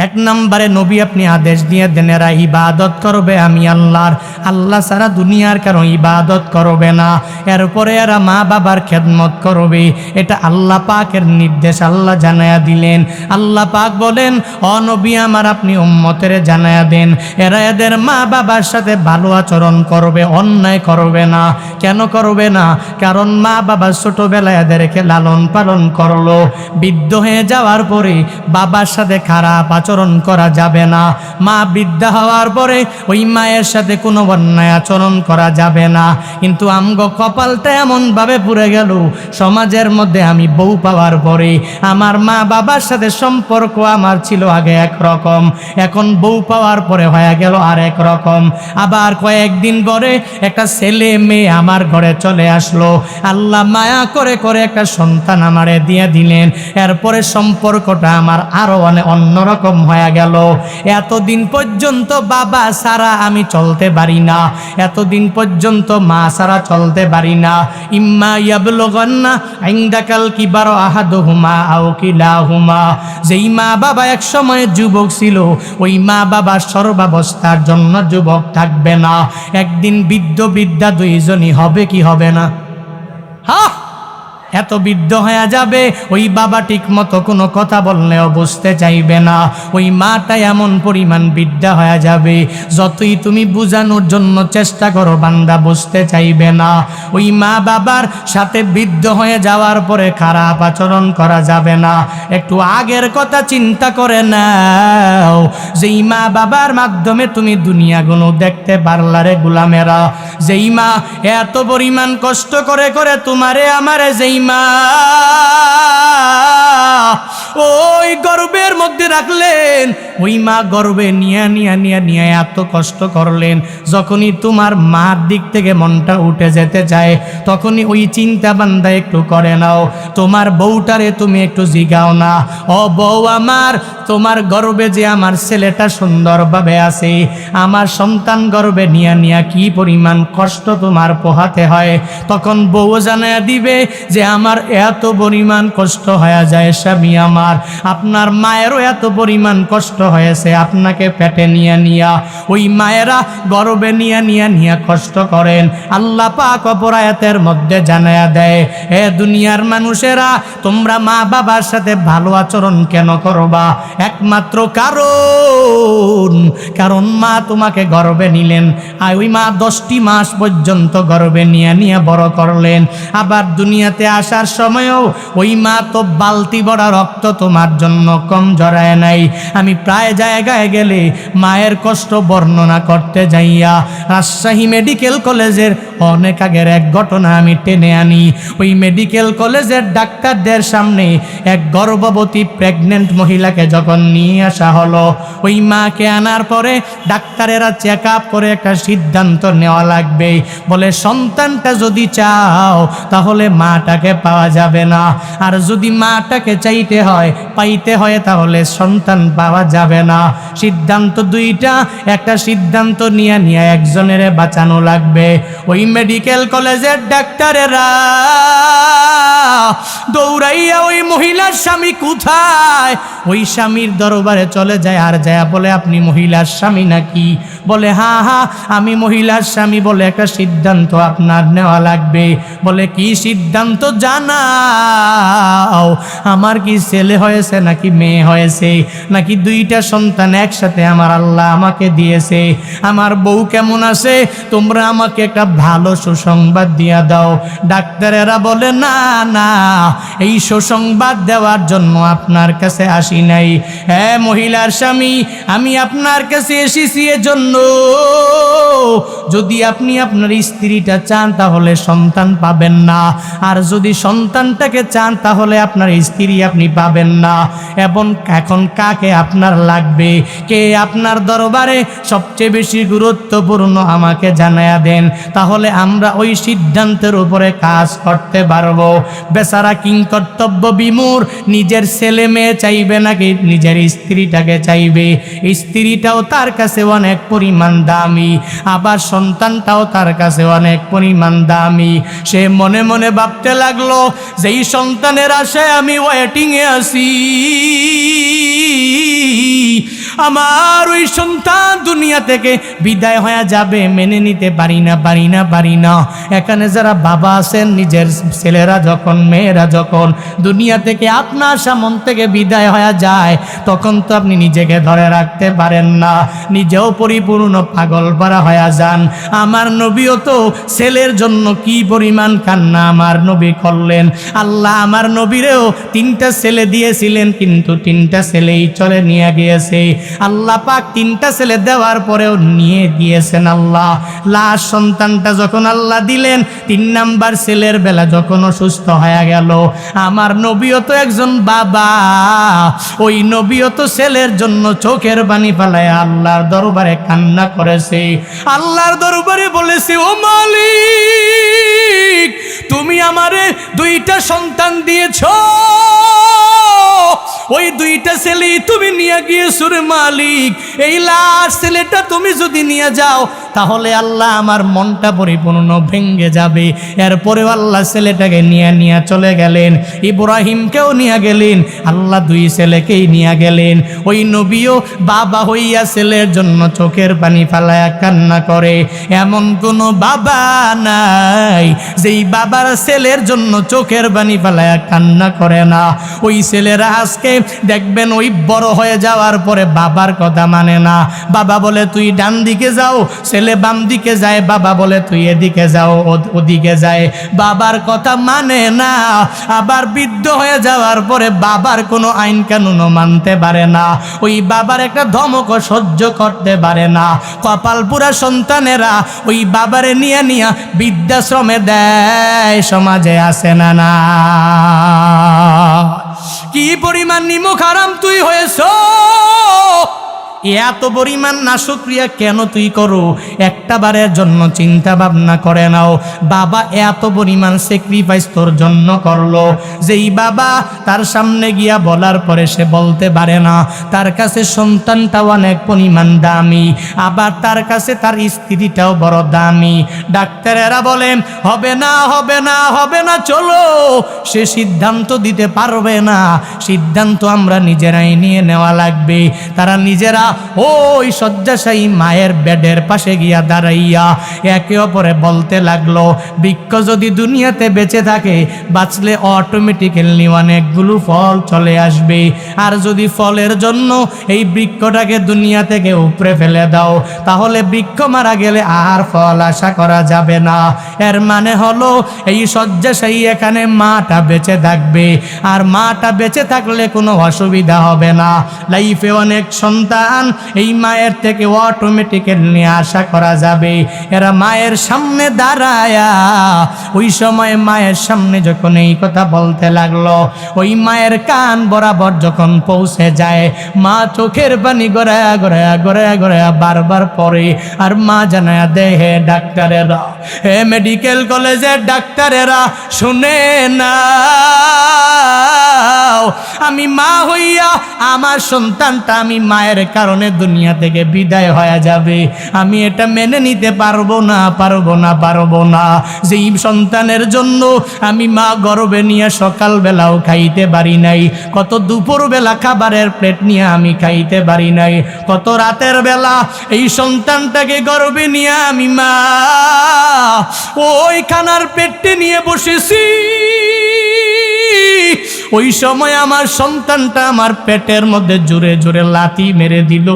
Speaker 1: এক নম্বরে নবী আপনি আদেশ দিয়ে দেন এরা ইবাদত করবে আমি আল্লাহর, আল্লাহ সারা দুনিয়ার কারো ইবাদত করবে না। এরপরে এরা মা বাবার খেদমত করবে, এটা আল্লাহ পাকের নির্দেশ আল্লাহ জানায়া দিলেন। আল্লাহ পাক বলেন, ও নবী আমার আপনি উম্মতের জানায়া দেন এরা এদের মা বাবার সাথে ভালো আচরণ করবে, অন্যায় করবে না। কেন করবে না? কারণ মা বাবা ছোটবেলায় এদেরকে লালন পালন করলো, বৃদ্ধ হয়ে যাওয়ার পরে বাবার সাথে খারাপ আচরণ করা যাবে না। মা বৃদ্ধা হওয়ার পরে ওই মায়ের সাথে কোনো অন্যায় আচরণ করা যাবে না। কিন্তু আমগো কপালটা এমনভাবে পুড়ে গেল, সমাজের মধ্যে আমি বউ পাওয়ার পরে আমার মা বাবার সাথে সম্পর্ক আমার ছিল আগে একরকম, এখন বউ পাওয়ার পরে হয়ে গেল আর এক রকম। আবার কয়েকদিন পরে একটা ছেলে মেয়ে আমার ঘরে চলে আসলো, আল্লাহ মায়া করে করে একটা সন্তান আমারে দিয়ে দিলেন। এরপরে সম্পর্কটা আমার আরো অন্যরকম হয়ে গেল। এতদিন পর্যন্ত বাবা ছাড়া আমি চলতে পারি না, এতদিন পর্যন্ত মা ছাড়া চলতে পারি না। ইম্মা ইয়াবলুগান্না ইনদাকাল কিবারু আহাদুহুমা আও কিলাহুমা, যেই মা বাবা এক সময় যুবক ছিল ওই মা বাবা সর্বাবস্থার জন্য যুবক থাকবে না, একদিন বৃদ্ধ বৃদ্ধা দুইজনই হবে কি হবে না? হ্যাঁ, এত বৃদ্ধ হয়ে যাবে ওই বাবা ঠিক মতো কোনো কথা বললেও বুঝতে চাইবে না, ওই মাটা এমন পরিমাণ বৃদ্ধা হয়ে যাবে যতই তুমি বোঝানোর জন্য চেষ্টা করো বান্দা বুঝতে চাইবে না। ওই মা বাবার সাথে বৃদ্ধ হয়ে যাওয়ার পরে খারাপ আচরণ করা যাবে না। একটু আগের কথা চিন্তা করে নাও, যেই মা বাবার মাধ্যমে তুমি দুনিয়াগুলো দেখতে পারলারে গোলামেরা, যেই মা এত পরিমাণ কষ্ট করে করে তোমারে আমারে যেই মা ওই গর্বের মধ্যে রাখলেন, ওই মা গর্বে নিয়ে নিয়ে নিয়ে নিয়ে এত কষ্ট করলেন, যখনই তোমার মার দিক থেকে মনটা উঠে যেতে চায় তখনই ওই চিন্তা বান্দা একটু করে নাও, তোমার বউটারে তুমি একটু জিগাও না, ও বউ আমার, তোমার গর্বে যে আমার ছেলেটা সুন্দরভাবে আছে, আমার সন্তান গর্বে নিয়ে নিয়ে কি পরিমাণ কষ্ট তোমার পোহাতে হয়, তখন বউ জানায়া দিবে যে আমার এত পরিমাণ কষ্ট হয়ে যায় স্বামী আমার, আপনার মায়েরও এত পরিমাণ কষ্ট হয়েছে আপনাকে পেটে নিয়ে নিয়া। ওই মায়েরা গর্বে নিয়ে নিয়ে নিয়ে কষ্ট করেন। আল্লাহ পাক অপর আয়াতের মধ্যে জানায়া দেয়, হে দুনিয়ার মানুষেরা, তোমরা মা বাবার সাথে ভালো আচরণ কেন করবা? একমাত্র কারণ মা তোমাকে গর্বে নিলেন, আর ওই মা 10টি মাস পর্যন্ত গর্বে নিয়ে নিয়ে বড় করলেন, আবার দুনিয়াতে আসার সময়ও ওই মা তো বালতি ভরা রক্ত তোমার জন্য কম জড়ায় নাই। আমি প্রায় জায়গায় গেলে মায়ের কষ্ট বর্ণনা করতে যাইয়া রাজশাহী মেডিকেল কলেজের অনেক আগের এক ঘটনা আমি টেনে আনি। ওই মেডিকেল কলেজের ডাক্তারদের সামনে এক গর্ভবতী প্রেগনেন্ট মহিলাকে যখন নিয়ে আসা হলো, ওই মাকে আনার পরে ডাক্তারেরা চেক আপ করে একটা সিদ্ধান্ত নেওয়া লাগবে, বলে সন্তানটা যদি চাও তাহলে মাটাকে পাওয়া যাবে না, আর যদি মাটাকে পাইতে হয় তাহলে সন্তান পাওয়া যাবে না। সিদ্ধান্ত দুইটা, একটা সিদ্ধান্ত নিয়ে নিয়ে একজনের বাঁচানো লাগবে। ওই মেডিকেল কলেজের ডাক্তারেরা দৌড়াইয়া ওই মহিলার স্বামী কোথায়, ওই স্বামীর দরবারে চলে যায়, আর যায় বলে আপনি মহিলার স্বামী নাকি? বলে হ্যাঁ হ্যাঁ আমি মহিলার স্বামী। বলে একটা সিদ্ধান্ত আপনার নেওয়া লাগবে। বলে কি সিদ্ধান্ত জানাও, আমার কি ছেলে হয়েছে নাকি মেয়ে হয়েছে, নাকি দুইটা সন্তান একসাথে আমার আল্লাহ আমাকে দিয়েছে, আমার বউ কেমন আছে, তোমরা আমাকে একটা ভালো সুসংবাদ দিয়া দাও। ডাক্তারেরা বলে না না, এই সুসংবাদ দেওয়ার জন্য আপনার কাছে আসি নাই, হ্যাঁ মহিলার স্বামী, আমি আপনার কাছে এসেছি এজন্য, যদি আপনি আপনার স্ত্রীটা চান তাহলে সন্তান পাবেন না, আর যদি সন্তানটাকে চান তাহলে আপনার স্ত্রী আপনি পাবেন না। এবং এখন কাকে আপনার লাগবে, কে আপনার দরবারে সবচেয়ে বেশি গুরুত্বপূর্ণ আমাকে জানায়া দেন, তাহলে আমরা ওই সিদ্ধান্তের উপরে কাজ করতে পারবো। বেচারা কিংকর্তব্য বিমূঢ়, নিজের ছেলে মেয়ে চাইবে নাকি নিজের স্ত্রীটাকে চাইবে? স্ত্রীটাও তার কাছে অনেক পরিমাণ দামি, আবার সন্তানটাও তার কাছে অনেক পরিমাণ দামি। সে মনে মনে ভাবতে লাগলো, যেই সন্তানের আশায় আমি ওয়েটিংয়ে আছি, আমার ওই সন্তান দুনিয়া থেকে বিদায় হয়ে যাবে, মেনে নিতে পারি না। এখানে যারা বাবা আছেন, নিজের ছেলেরা যখন মেয়েরা যখন দুনিয়া থেকে আপনার সামন থেকে বিদায় হয়ে যায়, তখন তো আপনি নিজেকে ধরে রাখতে পারেন না, নিজেও পরিপূর্ণ পাগল পারা হয়ে যান। আমার নবীও তো ছেলের জন্য কি পরিমাণ কান্না আমার নবী করলেন। আল্লাহ আমার নবীরেও 3টা ছেলে দিয়েছিলেন, কিন্তু 3টা ছেলেই চলে নিয়ে গিয়েছে। আল্লাহ পাক 3টা ছেলে দেওয়ার পরেও নিয়ে গিয়েছেন আল্লাহ। লাস্ট সন্তানটা যখন আল্লাহ দিলেন, 3 নাম্বার ছেলের বেলা যখন অসুস্থ হয়ে গেল, আমার নবীও তো একজন বাবা, ওই নবীও তো ছেলের জন্য চোখের পানি ফেলায় আল্লাহর দরবারে কান্না করেছে। আল্লাহর দরবারে বলেছে, ও মালিক, তুমি আমারে 2টা সন্তান দিয়েছো, ওই 2টা ছেলেই তুমি নিয়ে গিয়েছো রে মালিক। এই লাস্ট ছেলেটা তুমি যদি নিয়ে যাও তাহলে আল্লাহ আমার মনটা পরিপূর্ণ ভেঙে যাবে। এরপরেও আল্লাহ ছেলেটাকে নিয়ে চলে গেলেন। ইব্রাহিমকেও নিয়ে গেলেন, আল্লাহ 2 ছেলেকেই নিয়ে গেলেন। ওই নবীও বাবা হইয়া ছেলের জন্য চোখের পানি ফেলায়া কান্না করে। এমন কোনো বাবা নাই যেই বাবার ছেলের জন্য চোখের পানি ফেলায়া কান্না করে না। ওই ছেলেরা আজকে দেখবেন ওই বড় হয়ে যাওয়ার পরে বাবার কথা মানে না। বাবা বলে তুই ডান দিকে যাও, ছেলে বাম দিকে যায়। বাবা বলে তুই এদিকে যাও, ওদিকে যায়। বাবার কথা মানে না। আবার বৃদ্ধ হয়ে যাওয়ার পরে বাবার কোনো আইন কানুনও মানতে পারে না। ওই বাবার একটা ধমকও সহ্য করতে পারে না। কপালপুরা সন্তানেরা ওই বাবারে নিয়ে বৃদ্ধাশ্রমে দেয়। সমাজে আসে না না? কি পরিমাণ নিমক হারাম তুই হয়েছ, এত পরিমাণ নাশকরিয়া কেন তুই করো? একটা বারের জন্য চিন্তা ভাবনা করে নাও। বাবা এত পরিমাণ স্যাক্রিফাইস তোর জন্য করলো, যেই বাবা তার সামনে গিয়া বলার পরে সে বলতে পারে না। তার কাছে সন্তানটাও অনেক পরিমাণ দামি, আবার তার কাছে তার স্ত্রীটাও বড় দামি। ডাক্তারেরা বলেন হবে না, হবে না, হবে না, চলো। সে সিদ্ধান্ত দিতে পারবে না, সিদ্ধান্ত আমরা নিজেরাই নিয়ে নেওয়া লাগবে। তারা নিজেরা ওই শয্যাশায়ী মায়ের বেডের পাশে গিয়া দাঁড়াইয়া একে অপরে বলতে লাগলো, বৃক্ষ যদি দুনিয়াতে বেঁচে থাকে, বাঁচলে অটোমেটিক্যালি অনেকগুলো ফল চলে আসবে। আর যদি ফলের জন্য এই বৃক্ষটাকে দুনিয়া থেকে উপড়ে ফেলে দাও, তাহলে বৃক্ষ মারা গেলে আর ফল আশা করা যাবে না। এর মানে হলো এই শয্যাশায়ী এখানে মাটা বেঁচে থাকবে, আর মাটা বেঁচে থাকলে কোনো অসুবিধা হবে না। লাইফে অনেক সন্তান এই মায়ের থেকে অটোমেটিক্যালি আশা করা যাবে। এরা মায়ের সামনে দাঁড়ায়া ওই সময় মায়ের সামনে যখন এই কথা বলতে লাগলো, ওই মায়ের কান বরাবর যখন পৌঁছে যায়, মা চোখের পানি গড়ায়া গড়ায়া গড়ায়া গড়ায়া বারবার পড়ে। আর মা জানায়া দেয়, হে ডাক্তারেরা, হে মেডিকেল কলেজের ডাক্তারেরা, শুনে না, আমি মা হইয়া আমার সন্তানটা আমি মায়ের কারণে দুনিয়া থেকে বিদায় হয়ে যাবে। আমি এটা মেনে নিতে পারবো না, পারবো না, পারবো না। যেই সন্তানের জন্য আমি মা গর্ভে নিয়ে সকালবেলাও খাইতে পারি নাই, কত দুপুরবেলা খাবারের প্লেট নিয়ে আমি খাইতে পারি নাই, কত রাতের বেলা এই সন্তানটাকে গর্ভে নিয়ে আমি মা ওই খানার পেটে নিয়ে বসেছি। ওই সময় আমার সন্তানটা আমার পেটের মধ্যে জোরে জোরে লাথি মেরে দিল।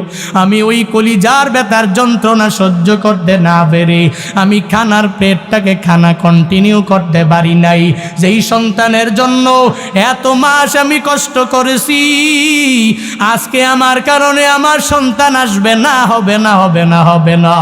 Speaker 1: আমি ওই কলিজার ব্যথার যন্ত্রণা সহ্য করতে না পেরে আমি খানার পেটটাকে খানা কন্টিনিউ করতে পারি নাই। যেই সন্তানের জন্য এত মাস আমি কষ্ট করেছি, আজকে আমার কারণে আমার সন্তান আসবে না, হবে না, হবে না, হবে না।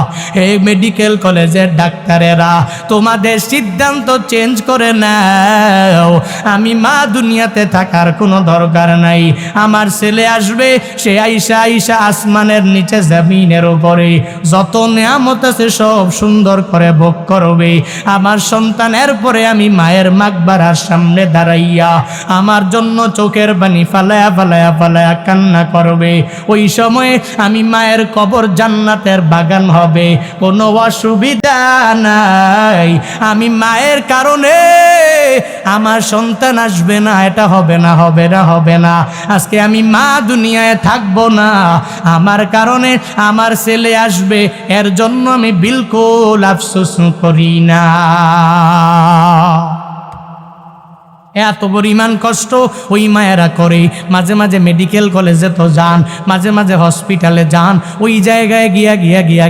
Speaker 1: এই মেডিকেল কলেজের ডাক্তারেরা, তোমাদের সিদ্ধান্ত চেঞ্জ করে নাও। আমি মা দুনিয়াতে থাকার কোনো দরকার নাই। আমার ছেলে আসবে, সে আইসা আইসা আসমানের নিচে জমিনের উপরে যত নিয়ামত আছে সব সুন্দর করে ভোগ করবে। আমার সন্তানের পরে আমি মায়ের মাকবারার সামনে দাঁড়াইয়া আমার জন্য চোখের পানি ফালায়া ফালায়া ফালায়া কান্না করবে। ওই সময়ে আমি মায়ের কবর জান্নাতের বাগান হবে, কোনো অসুবিধা নাই। আমি মায়ের কারণে আমার সন্তান আসবে না, এটা হবে না, হবে না, হবে না। আজকে আমি মা দুনিয়ায় থাকবো না, আমার কারণে আমার ছেলে আসবে, এর জন্য আমি বিলকুল আফসোস করি না। এত পরিমাণ কষ্ট ওই মায়েরা করে। মাঝে মাঝে মেডিকেল কলেজে তো যান, মাঝে মাঝে হসপিটালে যান, ওই জায়গায়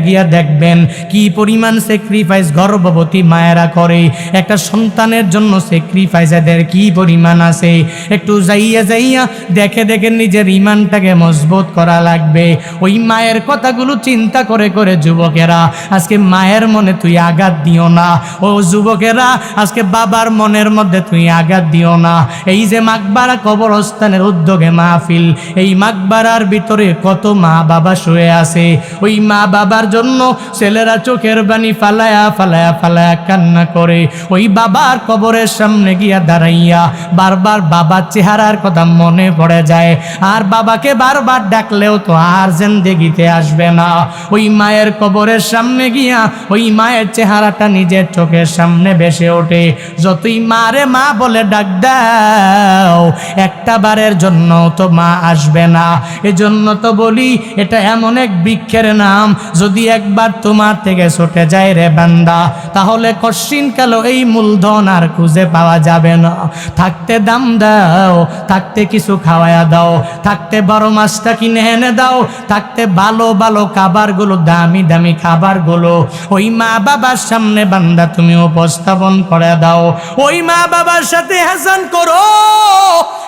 Speaker 1: গিয়া দেখবেন কি পরিমাণ স্যাক্রিফাইস গর্ভবতী মায়েরা করে। একটা সন্তানের জন্য স্যাক্রিফাইস এদের কি পরিমাণ আছে। একটু যাইয়া দেখে নিজের ইমানটাকে মজবুত করা লাগবে। ওই মায়ের কথাগুলো চিন্তা করে যুবকেরা আজকে মায়ের মনে তুই আঘাত দিও না। ও যুবকেরা আজকে বাবার মনের মধ্যে তুই আঘাত দিও না। এই যে মাকবারা কবরস্থানের উদ্যোগে মাহফিল, এই মাকবারার ভিতরে কত মা বাবা শুয়ে আছে। ওই মা বাবার জন্য ছেলেরা চোখের পানি ফালায়া কান্না করে। ওই বাবার কবরের সামনে গিয়া দাঁড়াইয়া বারবার বাবার চেহারার কথা মনে পড়ে যায়। আর বাবাকে বারবার ডাকলেও তো আর জিন্দেগিতে আসবে না। ওই মায়ের কবরের সামনে গিয়া ওই মায়ের চেহারাটা নিজের চোখের সামনে ভেসে ওঠে। যতই মারে মা বলে ডাক দাও, একটা বারের জন্য তো মা আসবে না। এজন্য তো বলি এটা এমন এক বৃক্ষের নাম, যদি একবার তোমার থেকে ছুটে যায় রে বান্দা, তাহলে কশিন কালো এই মূলধন আর খুঁজে পাওয়া যাবে না। থাকতে দাম দাও, থাকতে কিছু খাওয়ায়া দাও, থাকতে বড় মাছটা কিনে এনে দাও, থাকতে ভালো ভালো খাবারগুলো, দামি দামি খাবারগুলো ওই মা বাবার সামনে বান্দা তুমি উপস্থাপন করে দাও। ওই মা বাবার সাথে হাসান করো,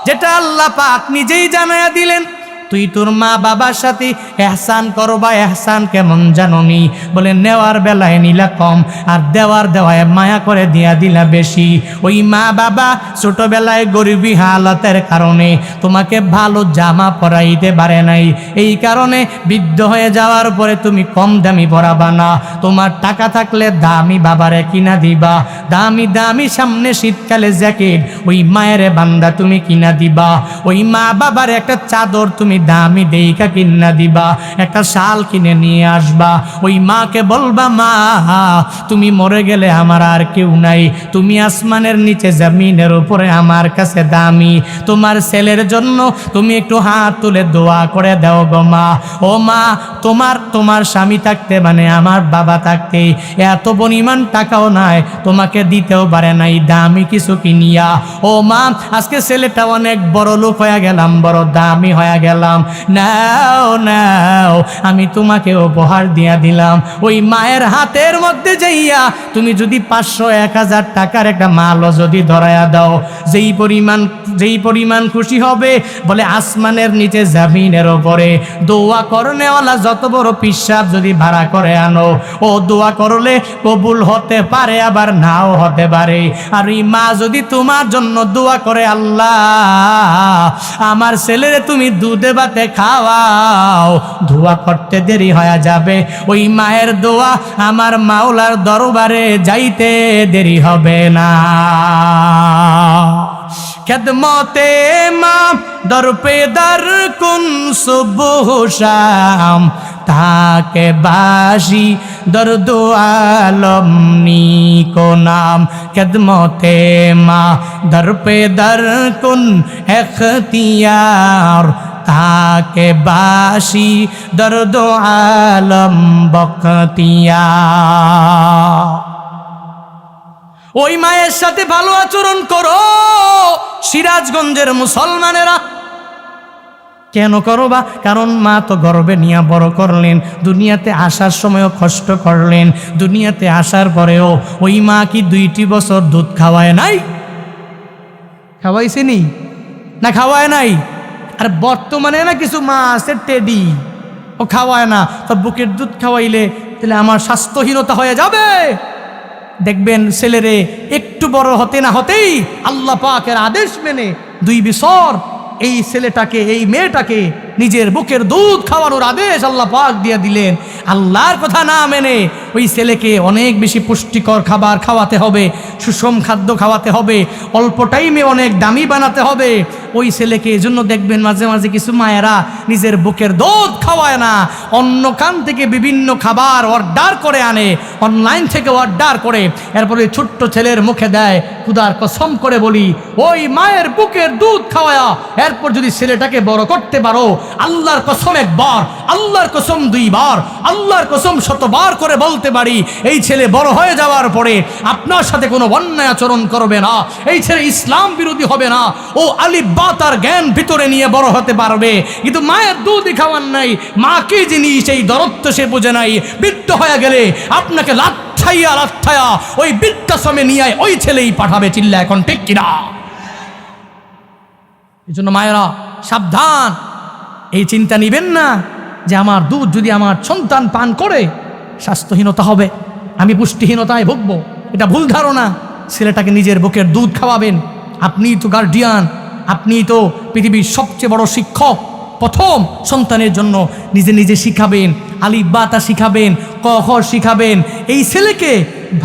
Speaker 1: যেটা আল্লাহ পাক নিজেই জানায়া দিলেন। তুই তোর মা বাবার সাথে এহসান করবা। এহসান কেমন জানোনি? বলে নেওয়ার বেলায় নিলা কম, আর দেওয়ায় মায়া করে দিলা বেশি। ওই মা বাবা ছোটবেলায় গরিবী হালতের কারণে তোমাকে ভালো জামা পরাইতে পারে নাই, এই কারণে বৃদ্ধ হয়ে যাওয়ার পরে তুমি কম দামি পরাবা না। তোমার টাকা থাকলে দামি বাবারে কিনা দিবা, দামি সামনে শীতকালে জ্যাকেট ওই মায়ের বান্দা তুমি কিনা দিবা। ওই মা বাবার একটা চাদর তুমি দামি দেইকা কিনা দিবা, একটা শাল কিনে নিয়ে আসবা। ওই মাকে বলবা মা তুমি মরে গেলে আমার আর কেউ নাই, তুমি আসমানের নিচে জমিনের উপরে আমার কাছে দামি। তোমার ছেলের জন্য তুমি একটু হাত তুলে দোয়া করে দাও গো মা। ও মা তোমার স্বামী থাকতে মানে আমার বাবা থাকতে এত পরিমাণ টাকাও নাই, তোমাকে দিতেও পারে নাই দামি কিছু কিনিয়া। ও মা আজকে ছেলেটা অনেক বড় লোক হয়ে গেলাম, বড় দামি হয়ে গেলাম, নাও আমি তোমাকে উপহার দিয়া দিলাম। ওই মায়ের হাতের মধ্যে যাইয়া তুমি যদি 500-1000 টাকার একটা মালও যদি ধরায়া দাও, যেই পরিমাণ খুশি হবে বলে আসমানের নিচে জমিনের উপরে। দোয়া করনেওয়ালা যত বড় পিশাব যদি ভাড়া করে আনো, ও দোয়া করলে কবুল হতে পারে আবার নাও হতে পারে। আর এই মা যদি তোমার জন্য দোয়া করে, আল্লাহ আমার ছেলেরে তুমি দুধে ভাতে খাওয়াও, দোয়া করতে দেরি হয়ে যাবে। ওই মায়ের দোয়া আমার মাওলার দরবারে যাইতে দেরি হবে না। খেদমতে মা দর পে দর কুন সুবহ শাম, তাকে বাসি দর্দ আলম নিকো নাম। খেদমতে মা দর পে দর কুন এখতিয়ার, তাকে বাসি দর্দ আলম বখতিয়ার। ওই মায়ের সাথে ভালো আচরণ করো। সিরাজগঞ্জের মুসলমানেরা কেন করো বা? কারণ মা তো গর্বে নিয়ে বড় করলেন, দুনিয়াতে আসার সময়ও কষ্ট করলেন, দুনিয়াতে আসার পরেও ওই মা কি 2টি বছর দুধ খাওয়ায় নাই? খাওয়াইছেনি না? খাওয়ায় নাই। আর বর্তমানে না কিছু মা আছে টেডি, ও খাওয়ায় না, তো বুকের দুধ খাওয়াইলে তাহলে আমার স্বাস্থ্যহীনতা হয়ে যাবে। দেখবেন ছেলেরে একটু বড় হতে না হতেই আল্লাহ পাকের আদেশ মেনে 2 বছর এই ছেলেটাকে এই মেয়েটাকে নিজের বুকের দুধ খাওয়ানোর আদেশ আল্লাহ পাক দিয়ে দিলেন। আল্লাহর কথা না মেনে ওই ছেলেকে অনেক বেশি পুষ্টিকর খাবার খাওয়াতে হবে, সুষম খাদ্য খাওয়াতে হবে, অল্প টাইমে অনেক দামি বানাতে হবে ওই ছেলেকে। এজন্য দেখবেন মাঝে মাঝে কিছু মায়েরা নিজের বুকের দুধ খাওয়ায় না, অন্য কান থেকে বিভিন্ন খাবার অর্ডার করে আনে, অনলাইন থেকে অর্ডার করে, এরপরে ছোট্ট ছেলের মুখে দেয়। খুদার কসম করে বলি, ওই মায়ের বুকের দুধ খাওয়ায়া এরপর যদি ছেলেটাকে বড় করতে পারো, আল্লাহর কসম একবার, আল্লাহর কসম দুইবার, আল্লাহর কসম শতবার করে বলতে পারি, এই ছেলে বড় হয়ে যাওয়ার পরে আপনার সাথে কোনো অন্যায় আচরণ করবে না, এই ছেলে ইসলাম বিরোধী হবে না, ও আলিফ বা তার জ্ঞান ভিতরে নিয়ে বড় হতে পারবে। কিন্তু মায়ের দুধই খাওয়ার নাই, মা কি জিনিস এই দরত্ব সে বোঝে নাই। বৃদ্ধ হয়ে গেলে আপনাকে লাঠাইয়া ওই বৃদ্ধাশ্রমে নিয়ে ওই ছেলেই পাঠাবে। চিল্লা এখন ঠিক কিনা? এই জন্য মায়েরা সাবধান, এই চিন্তা নিবেন না যে আমার দুধ যদি আমার সন্তান পান করে স্বাস্থ্যহীনতা হবে, আমি পুষ্টিহীনতায় ভুগবো। এটা ভুল ধারণা। ছেলেটাকে নিজের বুকের দুধ খাওয়াবেন। আপনিই তো গার্ডিয়ান, আপনিই তো পৃথিবীর সবচেয়ে বড় শিক্ষক। প্রথম সন্তানের জন্য নিজে নিজে শিখাবেন, আলিফ বা তা শিখাবেন, ক খ শিখাবেন। এই ছেলেকে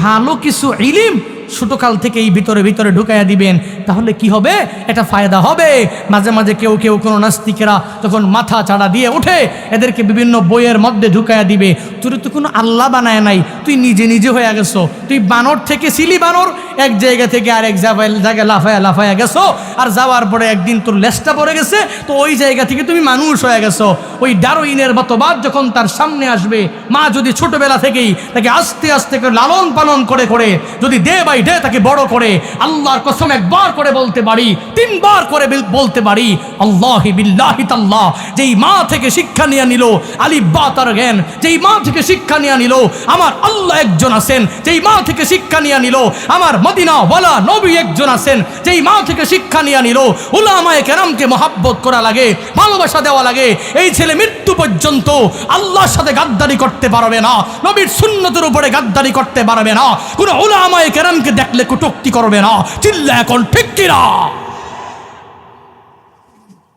Speaker 1: ভালো কিছু ইলম ছোটকাল থেকে এই ভিতরে ভিতরে ঢুকাইয়া দিবেন, তাহলে কি হবে? এটা ফায়দা হবে। মাঝে মাঝে কেউ কোনো নাস্তিকেরা তখন মাথা চাড়া দিয়ে উঠে এদেরকে বিভিন্ন বইয়ের মধ্যে ঢুকাইয়া দিবে, তোর তো কোনো আল্লাহ বানায় নাই, তুই নিজে নিজে হয়ে গেছো, তুই বানর থেকে ছিলি বানর, এক জায়গা থেকে আরেক জায়গায় লাফায়া গেছো, আর যাওয়ার পরে একদিন তোর লেজটা পড়ে গেছে, তো ওই জায়গা থেকে তুমি মানুষ হয়ে গেছো। ওই ডারউইনের মতবাদ যখন তার সামনে আসবে, মা যদি ছোটবেলা থেকেই তাকে আস্তে আস্তে করে লালন পালন করে যদি ডে বাই ডে তাকে বড় করে, আল্লাহর কসম একবার করে বলতে পারি, তিনবার করে বলতে পারি, আল্লাহি বিল্লাহি তাল্লাহ, যেই মা থেকে শিক্ষা নিয়ে নিল আলিফ বা তার জ্ঞান, যেই মা থেকে শিক্ষা নিয়ে নিল আমার আল্লাহ একজন আছেন, যেই মা থেকে শিক্ষা নিয়ে নিল আমার মদিনা ওয়ালা নবী একজন আছেন, যেই মা থেকে শিক্ষা নিয়ে নিল উলামায়ে কেরামকে মহাব্বত করা লাগে, ভালোবাসা দেওয়া লাগে, এই ছেলে মৃত্যু পর্যন্ত আল্লাহর সাথে গাদ্দারি করতে পারবে না, নবীর সুন্নতের উপরে গাদ্দারি করতে পারবে না, কোন উলামায়ে কেরামকে দেখলে কটূক্তি করবে না। চিল্লা এখন ঠিক কিনা?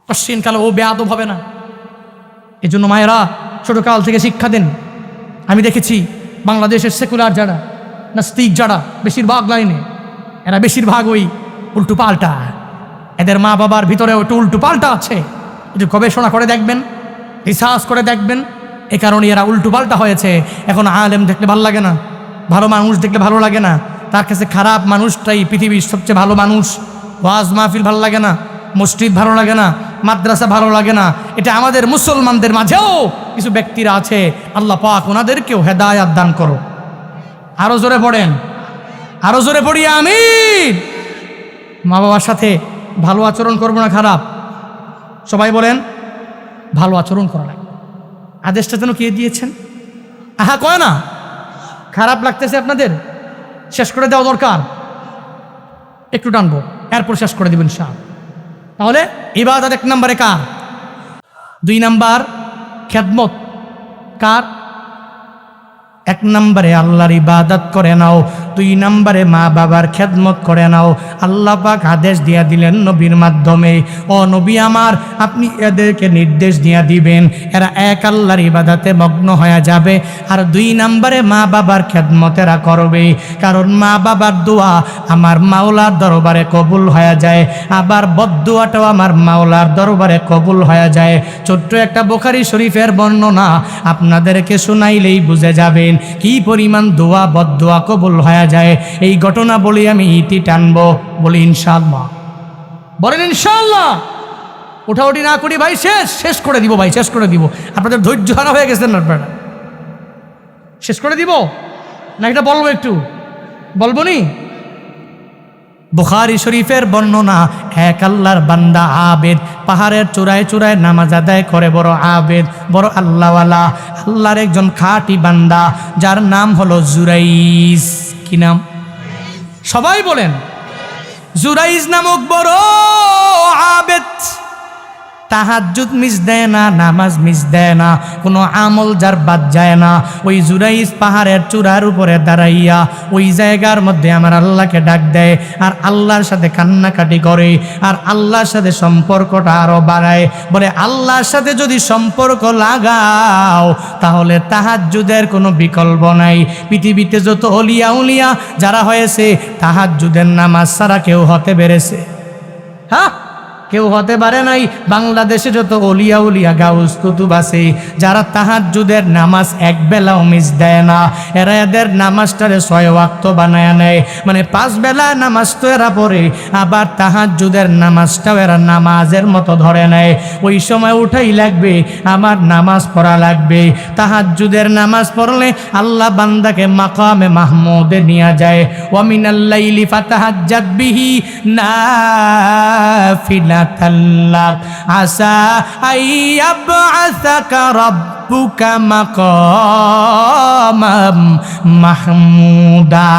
Speaker 1: কশিন কালে ও বেয়াদব হবে না। এজন্য মায়েরা ছোটকাল থেকে শিক্ষা দেন। আমি দেখেছি বাংলাদেশের সেকুলার যারা, নাস্তিক যারা বেশিরভাগ লাইনে, এরা বেশিরভাগ ওই উল্টো পাল্টা, এদের মা বাবার ভিতরে একটু উল্টো পাল্টা আছে। একটু গবেষণা করে দেখবেন, রিসার্চ করে দেখবেন, এ কারণে এরা উল্টো পাল্টা হয়েছে। এখন আলেম দেখলে ভালো লাগে না, ভালো মানুষ দেখলে ভালো লাগে না, তার কাছে খারাপ মানুষটাই পৃথিবীর সবচেয়ে ভালো মানুষ। ওয়াজ মাহফিল ভালো লাগে না, মসজিদ ভালো লাগে না, মাদ্রাসা ভালো লাগে না। এটা আমাদের মুসলমানদের মাঝেও কিছু ব্যক্তিরা আছে, আল্লাহ পাক ওনাদেরকেও হেদায়াত দান করো। আরো জোরে পড়েন, আরো জোরে পড়ি আমিন। মা বাবার সাথে ভালো আচরণ করবো না খারাপ? সবাই বলেন ভালো আচরণ করা লাগে। আদেশটা যেন কে দিয়েছেন? আহা কয় না? খারাপ লাগতেছে আপনাদের? শেষ করে দেওয়া দরকার, একটু টানবো, এরপর শেষ করে দিবেন ইনশাআল্লাহ। তাহলে ইবাদত 1 নম্বরে কার? 2 নাম্বার খেদমত কার? 1 নম্বরে আল্লাহর ইবাদত করে নাও, 2 নম্বরে মা বাবার খেদমত করে নাও। আল্লাহ পাক আদেশ দিয়া দিলেন নবীর মাধ্যমে, ও নবী আমার আপনি এদেরকে নির্দেশ দিয়া দিবেন, এরা এক আল্লাহর ইবাদতে মগ্ন হয়ে যাবে। আর 2 নম্বরে মা বাবার খেদমত এরা করবে, কারণ মা বাবার দোয়া আমার মাওলার দরবারে কবুল হয়ে যায়, আবার বদদুয়াটাও আমার মাওলার দরবারে কবুল হয়ে যায়। ছোট্ট একটা বুখারী শরীফের বর্ণনা আপনাদেরকে শুনাইলেই বুঝে যাবেন কি পরিমাণ দোয়া বদদোয়া কবুল হয়ে যায়। এই ঘটনা বলি আমি ইতি টানবো, বলি ইনশাআল্লাহ। বলেন ইনশাআল্লাহ। উঠাউঠি না করি ভাই, শেষ করে দিব ভাই, শেষ করে দিব। আপনাদের ধৈর্য হারা হয়ে গেছেন আপনারা। শেষ করে দিব না এটা বলবো, একটু বলবো নি? বুখারী শরীফের বর্ণনা, এক আল্লাহর বান্দা আবেদ পাহাড়ের চূড়ায় চূড়ায় নামাজ আদায় করে, বড় আবেদ, বড় আল্লাহওয়ালা, আল্লাহর একজন খাঁটি বান্দা, যার নাম হলো জুরাইজ। কি নাম? সবাই বলেন। জুরাইজ নামক বড় আবেদ তাহাজ্জুদ মিস দেয় না, নামাজ মিস দেয় না, কোনো আমল যার বাদ যায় না। ওই জুরাইজ পাহাড়ের চূড়ার উপরে দাঁড়াইয়া ওই জায়গার মধ্যে আমার আল্লাহকে ডাক দেয়, আর আল্লাহর সাথে কান্নাকাটি করে, আর আল্লাহর সাথে সম্পর্কটা আরো বাড়ায়। বলে আল্লাহর সাথে যদি সম্পর্ক লাগাও তাহলে তাহাজ্জুদের কোনো বিকল্প নাই। পৃথিবীতে যত অলিয়া উলিয়া যারা হয়েছে তাহাজ্জুদের নামাজ ছাড়া কেউ হতে পেরেছে? হ্যাঁ, কেউ হতে পারে নাই বাংলাদেশে যত অলিয়া উলিয়া গাউস কুতুব আছে যারা তাহাজ্জুদের নামাজ এক বেলাও মিস দেয় না, এরা এদের নামাজটারে 6 ওয়াক্ত বানায় নেয়, মানে 5 বেলা নামাজ তো এরা পড়ে, আবার তাহাজ্জুদের নামাজটাও এরা নামাজের মতো ধরে নেয়। ওই সময় উঠাই লাগবে, আমার নামাজ পড়া লাগবে। তাহাজ্জুদের নামাজ পড়লে আল্লাহ বান্দাকে মাকামে মাহমুদে নিয়ে যায়। ওয়া মিনাল লাইলি ফাতাহাজ্জাদ বিহি নাফিলাতাল লাক আসা আইয়াবআসাকা রাব্বুকা মাকামাম মাহমুদা।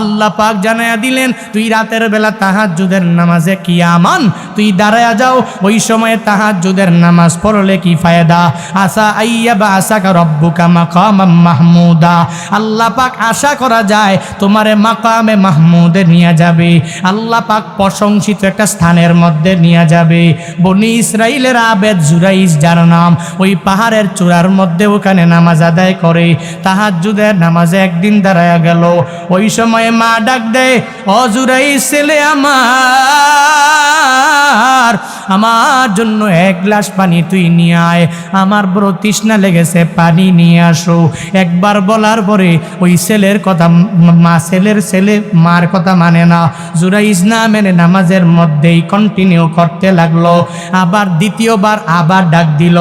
Speaker 1: আল্লাহ পাক জানায়া দিলেন, তুই রাতের বেলা তাহাজ্জুদের নামাজে কিয়ামান তুই দাঁড়ায়া যাও, ওই সময়ে তাহাজ্জুদের নামাজ পড়লে কি ফায়দা? আসা আইয়াবআসাকা রাব্বুকা মাকামাম মাহমুদা। আল্লাহ পাক আশা করা যায় তোমারে মাকামে মাহমুদে নিয়ে যাবে, আল্লাহ পাক প্রশংসিত একটা স্থানের মধ্যে নিয়ে যাবে। বনি ইসরাইলের আবেদ জুরাইজ যার নাম, ওই পাহাড়ের চূড়ার মধ্যে ওখানে নামাজ আদায় করে। তাহাজ্জুদের নামাজে একদিন দাঁড়ায়া গেল, ওই সময় মা ডাক দেয়, ও জুরাইজ ছেলে আমার জন্য 1 গ্লাস পানি তুই নিয়ে আয়, আমার বড় তৃষ্ণা লেগেছে, পানি নিয়ে আসো। একবার বলার পরে ওই ছেলের কথা ছেলে মার কথা মানে না, জুরাইজ না মেনে নামাজের মধ্যেই কন্টিনিউ করতে লাগলো। আবার দ্বিতীয়বার আবার ডাক দিল,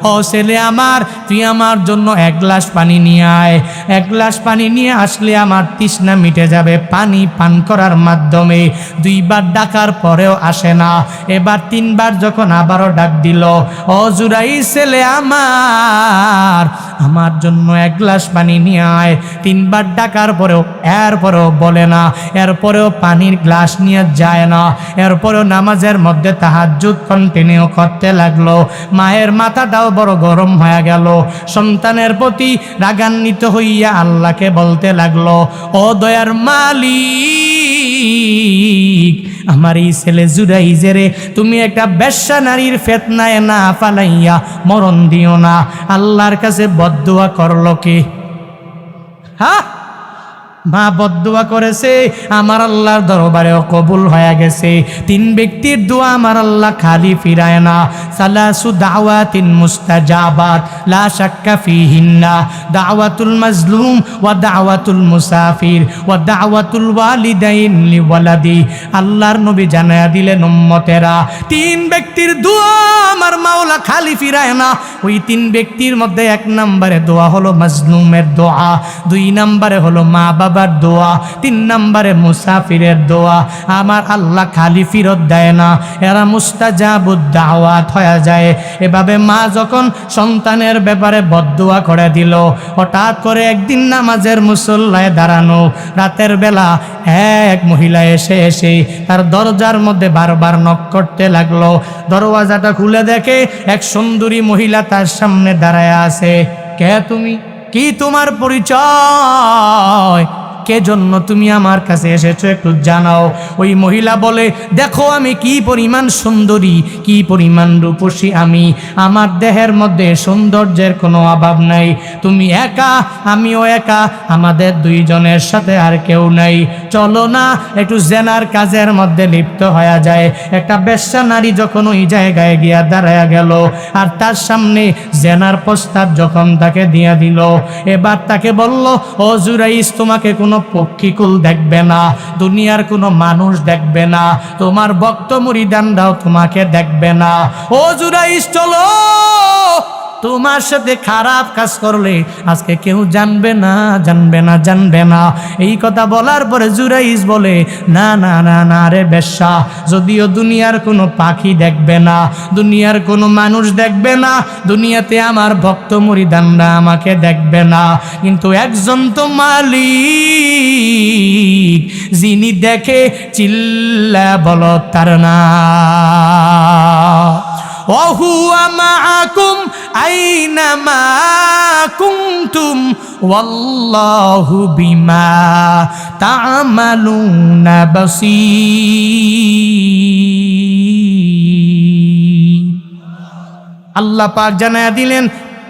Speaker 1: ও ছেলে আমার, তুই আমার জন্য 1 গ্লাস পানি নিয়ে আয়। 1 গ্লাস পানি নিয়ে আসলে আমার তৃষ্ণা মিটে যাবে পানি পান করার মাধ্যমে। 2 বার ডাকার পরেও আসে না। এবার 3 বার যখন আবারও ডাক দিল, ও জুরাইজ ছেলে আমার জন্য 1 গ্লাস পানি নিয়ে আয়। 3 বার ডাকার পরেও এরপরেও বলে না, এরপরেও পানির গ্লাস নিয়ে যায় না, এরপরেও নামাজের মধ্যে তাহাজ্জুদ কন্টিনিউ করতে লাগলো। মায়ের মাথাটাও বড় গরম হয়ে গেল, সন্তানের প্রতি রাগান্বিত হইয়া আল্লাহকে বলতে লাগলো, ও দয়ার মালিক, আমার এই ছেলে জুরাইজেরে তুমি একটা বেশ্যা নারীর ফিতনায় না ফালাইয়া মরণ দিও না। আল্লাহর কাছে বদদুয়া করলো কে? হ্যাঁ, মা বদদুয়া করেছে, আমার আল্লাহর দরবারেও কবুল হয়ে গেছে। 3 ব্যক্তির দোয়া আমার আল্লাহ খালি ফিরায় না। সালাসু দাওয়াতিন মুস্তাজাবাত লা শাক্কা ফিহিন্না দাওয়াতুল মাজলুম ওয়া দাওয়াতুল মুসাফির ওয়া দাওয়াতুল ওয়ালিদাইন লিওয়ালাদি। আল্লাহর নবী জানায়া দিলেন, উম্মতেরা, 3 ব্যক্তির দোয়া আমার মাওলা খালি ফিরায় না। ওই 3 ব্যক্তির মধ্যে 1 নম্বরে দোয়া হলো মাজলুমের দোয়া, 2 নম্বরে হলো মা বাবার দোয়া, 3 নম্বরে মুসাফিরের দোয়া। আমার আল্লাহ খালি ফিরত দেয় না, এরা মুস্তাজাবুদ দাওয়াত হয়ে যায়। এভাবে মা যখন সন্তানের ব্যাপারে বদদুয়া করে দিল, হঠাৎ করে একদিন নামাজের মুসল্লায় দাঁড়ানো রাতের বেলা এক মহিলা এসে তার দরজার মধ্যে বারবার নক করতে লাগলো। দরওয়াজাটা খুলে দেখে এক সুন্দরী মহিলা তার সামনে দাঁড়ায় আছে। কে তুমি? কি তোমার পরিচয়? কে জন্য তুমি আমার কাছে এসেছো একটু জানাও। ওই মহিলা বলে, দেখো আমি কি পরিমাণ সুন্দরী, কি পরিমাণ রূপসী আমি, আমার দেহের মধ্যে সৌন্দর্যের কোনো অভাব নাই। তুমি একা, আমিও একা, আমাদের 2 জনের সাথে আর কেউ নাই। চলো না একটু জেনার কাজের মধ্যে লিপ্ত হয়ে যায়। একটা বেশ্যা নারী যখন ওই জায়গায় গিয়া দাঁড়ায়া গেল, আর তার সামনে জেনার প্রস্তাব যখন তাকে দিয়া দিল, এবার তাকে বলল, ও জুরাইজ, তোমাকে কোনো পক্ষীকুল দেখবে না, দুনিয়ার কোনো মানুষ দেখবে না, তোমার ভক্ত মুরিদানরাও তোমাকে দেখবে না। ও জুরাইজ, চলো, তোমার সাথে খারাপ কাজ করলে আজকে কেউ জানবে না, জানবে না, জানবে না। এই কথা বলার পরে জুরাইজ বলে, না না না না রে বেশ্যা, যদিও দুনিয়ার কোনো পাখি দেখবে না, দুনিয়ার কোনো মানুষ দেখবে না, দুনিয়াতে আমার ভক্ত মুরিদানরা আমাকে দেখবে না, কিন্তু একজন তো মালিক, যিনি দেখে, চিল্লা বলো তার না। ওয়াহুয়া মাআকুম আইনামা কুনতুম ওয়াল্লাহু বিমা তা'মালুনা বাসীর। আল্লাহ পাক জানায়া দিলেন,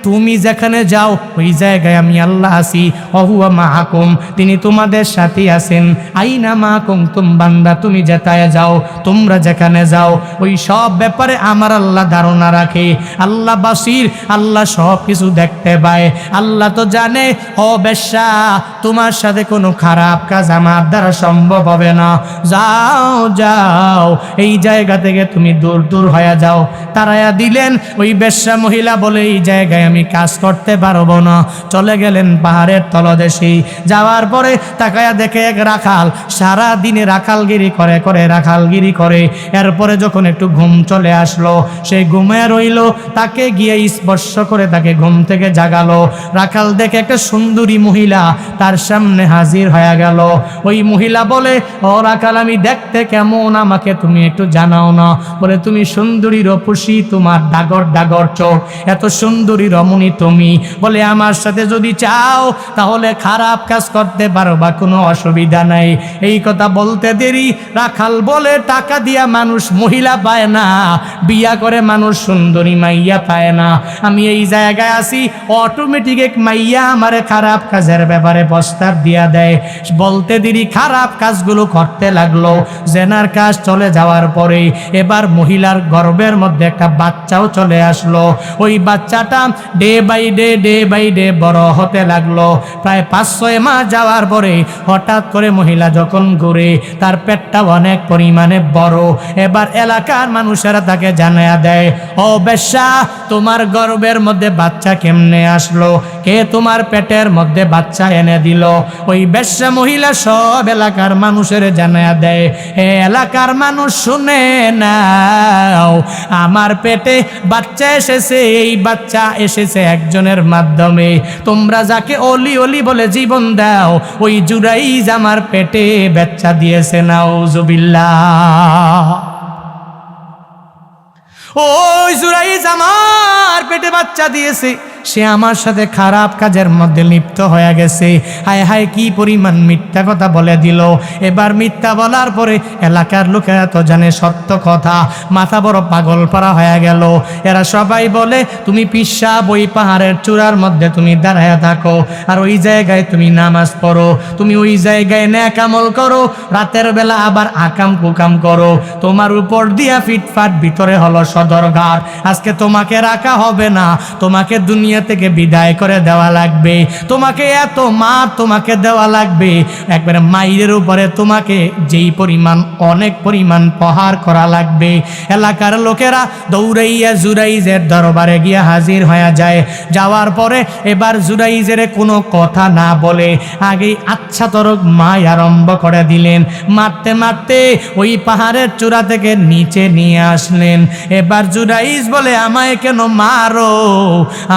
Speaker 1: তুমি যেখানে যাও ওই জায়গায় আমি আল্লাহ আছি। ওহুয়া মাআকুম, তিনি তোমাদের সাথে আছেন। আইনা মা কুনতুম, বান্দা তুমি যেথায় যাও, তোমরা যেখানে যাও, ওই সব ব্যাপারে আমার আল্লাহ ধারণা রাখে। আল্লাহ বাসির, আল্লাহ সব কিছু দেখতে পায়। আল্লাহ তো জানে ও বেশ্যা, তোমার সাথে কোনো খারাপ কাজ আমার দ্বারা সম্ভব হবে না। যাও যাও, এই জায়গা থেকে তুমি দূর দূর হয়ে যাও। তারায়া দিলেন। ওই বেশ্যা মহিলা বলে এই জায়গায় আমি কাজ করতে পারবো না। চলে গেলেন পাহাড়ের তলদেশে। যাওয়ার পরে তাকায়া দেখে এক রাখাল সারা দিনে রাখালগিরি করে রাখালগিরি করে। এরপরে যখন একটু ঘুম চলে আসলো, সে ঘুমে রইল। তাকে গিয়ে স্পর্শ করে তাকে ঘুম থেকে জাগালো। রাখাল দেখে একটা সুন্দরী মহিলা তার সামনে হাজির হয়ে গেল। ওই মহিলা বলে, ও রাখাল, আমি দেখতে কেমন আমাকে তুমি একটু জানাও না? বলে, তুমি সুন্দরী রূপসী, তোমার ডাগর ডাগর চোখ, এত সুন্দরী রমণী তুমি। বলে, আমার সাথে যদি চাও তাহলে খারাপ কাজ করতে পারো বা কোনো অসুবিধা নাই। এই কথা বলতে দেরি রাখাল বলে, টাকা দিয়া মানুষ মহিলা পায় না, বিয়া করে মানুষ সুন্দরী মাইয়া পায় না। আমি এই জায়গায় আছি, অটোমেটিক এক মাইয়া আমারে খারাপ কাজের ব্যাপারে প্রস্তাব দিয়া দেয়। বলতে দেরি খারাপ কাজগুলো করতে লাগলো। জেনার কাজ চলে যাওয়ার পরে এবার মহিলার গর্ভের মধ্যে একটা বাচ্চাও চলে আসলো। ওই বাচ্চাটা ডে বাই ডে বড় হতে লাগলো। প্রায় 5-6 মাস যাওয়ার পরে হঠাৎ করে মহিলা যখন ঘুরে, তার পেটটা অনেক পরিমাণে বড়। এবার এলাকার মানুষেরা তাকে জানায়া দেয়, ও বেশ্যা, তোমার গর্ভের মধ্যে বাচ্চা কেমনে আসলো? কে তোমার পেটের মধ্যে বাচ্চা এনে দিল? ওই বেশ্যা মহিলা সব এলাকার মানুষের জানায়া দেয়, হে এলাকার মানুষ শুনে নাও, আমার পেটে বাচ্চা এসেছে। এই বাচ্চা এসেছে একজনের মাধ্যমে। তোমরা যাকে অলি অলি বলে জীবন দাও, ওই জুরাইজ আমার পেটে বাচ্চা দিয়েছে। নাউজুবিল্লাহ। ওই জুরাইজ আমার পেটে বাচ্চা দিয়েছে, সে আমার সাথে খারাপ কাজের মধ্যে লিপ্ত হয়ে গেছে। হায় হায়, কি পরিমাণ মিথ্যা কথা বলে দিল। এবার মিথ্যা বলার পরে এলাকার লোকেরা তো জানে সত্য কথা, মাথা বড় পাগল পারা হয়ে গেল। এরা সবাই বলে, তুমি পিসাব ওই পাহাড়ের চূড়ার মধ্যে তুমি দাঁড়ায় থাকো, আর ওই জায়গায় তুমি নামাজ পড়ো, তুমি ওই জায়গায় নেক আমল করো, রাতের বেলা আবার আকাম কুকাম করো। তোমার উপর দিয়া ফিটফাট ভিতরে হলো সদরঘাট। আজকে তোমাকে রাখা হবে না, তোমাকে দুনিয়া থেকে বিদায় করে দেওয়া লাগবে। তোমাকে এত মার তোমাকে দেওয়া লাগবে, একবারে মাইরের উপরে তোমাকে যেই পরিমাণ অনেক পরিমাণ প্রহার করা লাগবে। এলাকার লোকেরা দৌড়াইয়া জুরাইজের দরবারে গিয়ে হাজির হয়ে যায়। যাওয়ার পরে এবার জুরাইজের কোনো কথা না বলে আগেই আচ্ছা তরক মাই আরম্ভ করে দিলেন। মারতে মারতে ওই পাহাড়ের চূড়া থেকে নিচে নিয়ে আসলেন। এবার জুরাইজ বলে, আমায় কেন মারো?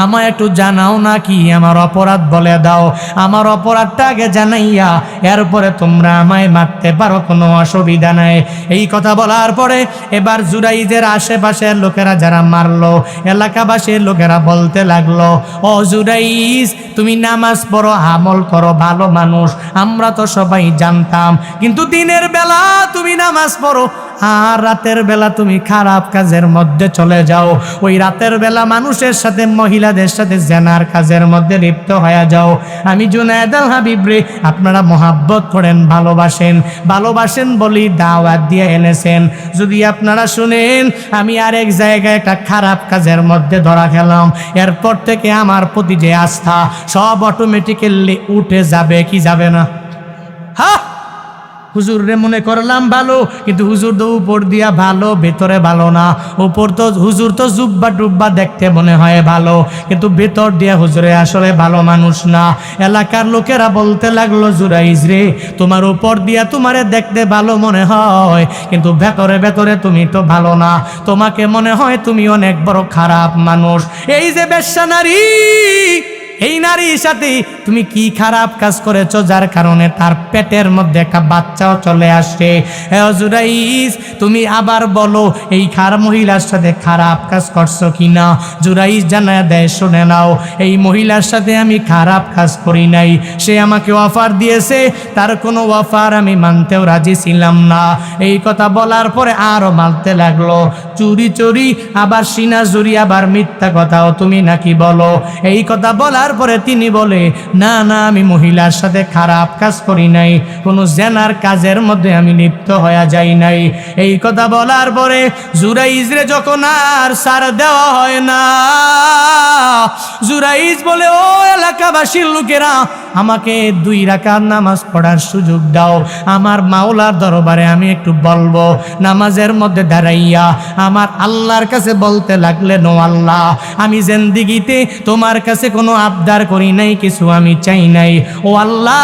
Speaker 1: আমায় একটু জানাও না, কি আমার অপরাধ বলে দাও, আমার অপরাধটা আগে জানাইয়া এরপরে তোমরা আমায় মারতে পারো, কোনো অসুবিধা নাই। এই কথা বলার পরে এবার জুরাইজের আশেপাশের লোকেরা যারা মারলো, এলাকাবাসীর লোকেরা বলতে লাগলো, ও জুরাইজ, তুমি নামাজ পড়ো, আমল করো, ভালো মানুষ, আমরা তো সবাই জানতাম, কিন্তু দিনের বেলা তুমি নামাজ পড়ো আর রাতের বেলা তুমি খারাপ কাজের মধ্যে চলে যাও। ওই রাতের বেলা মানুষের সাথে, মহিলাদের সাথে জেনার কাজের মধ্যে লিপ্ত হয়ে যাও। আমি জুনায়েদ আল হাবিব রে আপনারা মহাব্বত করেন, ভালোবাসেন বলি দাওয়াত দিয়ে এনেছেন। যদি আপনারা শুনেন আমি আরেক জায়গায় একটা খারাপ কাজের মধ্যে ধরা খেলাম, এরপর থেকে আমার প্রতি যে আস্থা সব অটোমেটিক্যালি উঠে যাবে কি যাবে না? হ্যাঁ, হুজুর রে মনে করলাম ভালো, কিন্তু হুজুর তো উপর দিয়া ভালো, ভেতরে ভালো না। উপর তো হুজুর তো জুব্বা টুব্বা দেখতে মনে হয় ভালো, কিন্তু ভেতর দিয়া হুজুরে আসলে ভালো মানুষ না। এলাকার লোকেরা বলতে লাগলো, জুরাইজ রে, তোমার উপর দিয়া তোমারে দেখতে ভালো মনে হয়, কিন্তু ভেতরে ভেতরে তুমি তো ভালো না, তোমাকে মনে হয় তুমি অনেক বড় খারাপ মানুষ। এই যে বেশ্যা নারী, এই নারীর সাথে তুমি কি খারাপ কাজ করেছো যার কারণে তার পেটের মধ্যে একটা বাচ্চাও চলে আসে? হে জুরাইজ, তুমি আবার বলো এই মহিলার সাথে খারাপ কাজ করছো কিনা? জুরাইজ জানায়া দেয়, শুনে নাও, এই মহিলার সাথে আমি খারাপ কাজ করি নাই। সে আমাকে অফার দিয়েছে, তার কোনো অফার আমি মানতেও রাজি ছিলাম না। এই কথা বলার পরে আরো মানতে লাগলো, চুরি চুরি, আবার সিনা জুরি, আবার মিথ্যা কথাও তুমি নাকি বলো। এই কথা বলার পরে তিনি বলে, না না, আমি মহিলার সাথে খারাপ কাজ করি নাই, কোনো জেনার কাজের মধ্যে আমি লিপ্ত হয়ে যাই নাই। এই কথা বলার পরে জুরাইজরে যখন আর ছাড় দেওয়া হয় না, জুরাইজ বলে, ও এলাকাবাসীর লোকেরা, আমাকে 2 রাকাত নামাজ পড়ার সুযোগ দাও, আমার মাওলার দরবারে আমি একটু বলবো। নামাজের মধ্যে দাঁড়াইয়া আমার আল্লাহর কাছে বলতে লাগলেন, ও আল্লাহ, আমি জিন্দেগিতে তোমার কাছে কোনো আবদার করি নাই, কিছু আমি চাই নাই। ও আল্লাহ,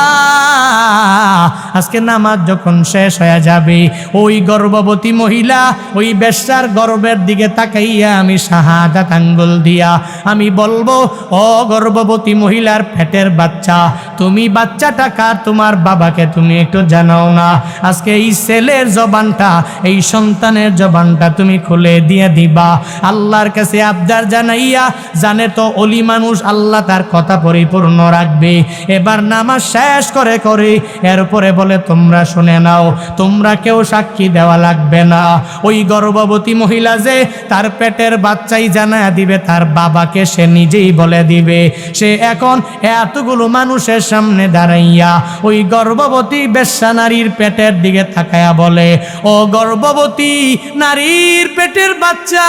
Speaker 1: আজকে নামাজ যখন শেষ হয়ে যাবে, ওই গর্ভবতী মহিলা ওই বেশ্যার গর্ভের দিকে তাকাইয়া আমি শাহাদাত আঙ্গুল দিয়া আমি বলবো, ও গর্ভবতী মহিলার পেটের বাচ্চা, তুমি বাচ্চাটা কার, তোমার বাবাকে তুমি একটু জানাও না। আজকে এই ছেলের জবানটা, এই সন্তানের জবানটা তুমি খুলে দিয়ে দিবা। আল্লাহর কাছে আবদার জানাইয়া, জানে তো ওলি মানুষ, আল্লাহ তার কথা পরিপূর্ণ রাখবে। এবার নামাজ শেষ করে এরপরে বলে, তোমরা শুনে নাও, তোমরা কেউ সাক্ষী দেওয়া লাগবে না। ওই গর্ভবতী মহিলা যে তার পেটের বাচ্চাই জানায়া দিবে তার বাবাকে, সে নিজেই বলে দিবে। সে এখন এতগুলো মানুষের সামনে দাঁড়াইয়া ওই গর্ভবতী বেশ্যা নারীর পেটের দিকে তাকায়া বলে, ও গর্ভবতী নারীর পেটের বাচ্চা,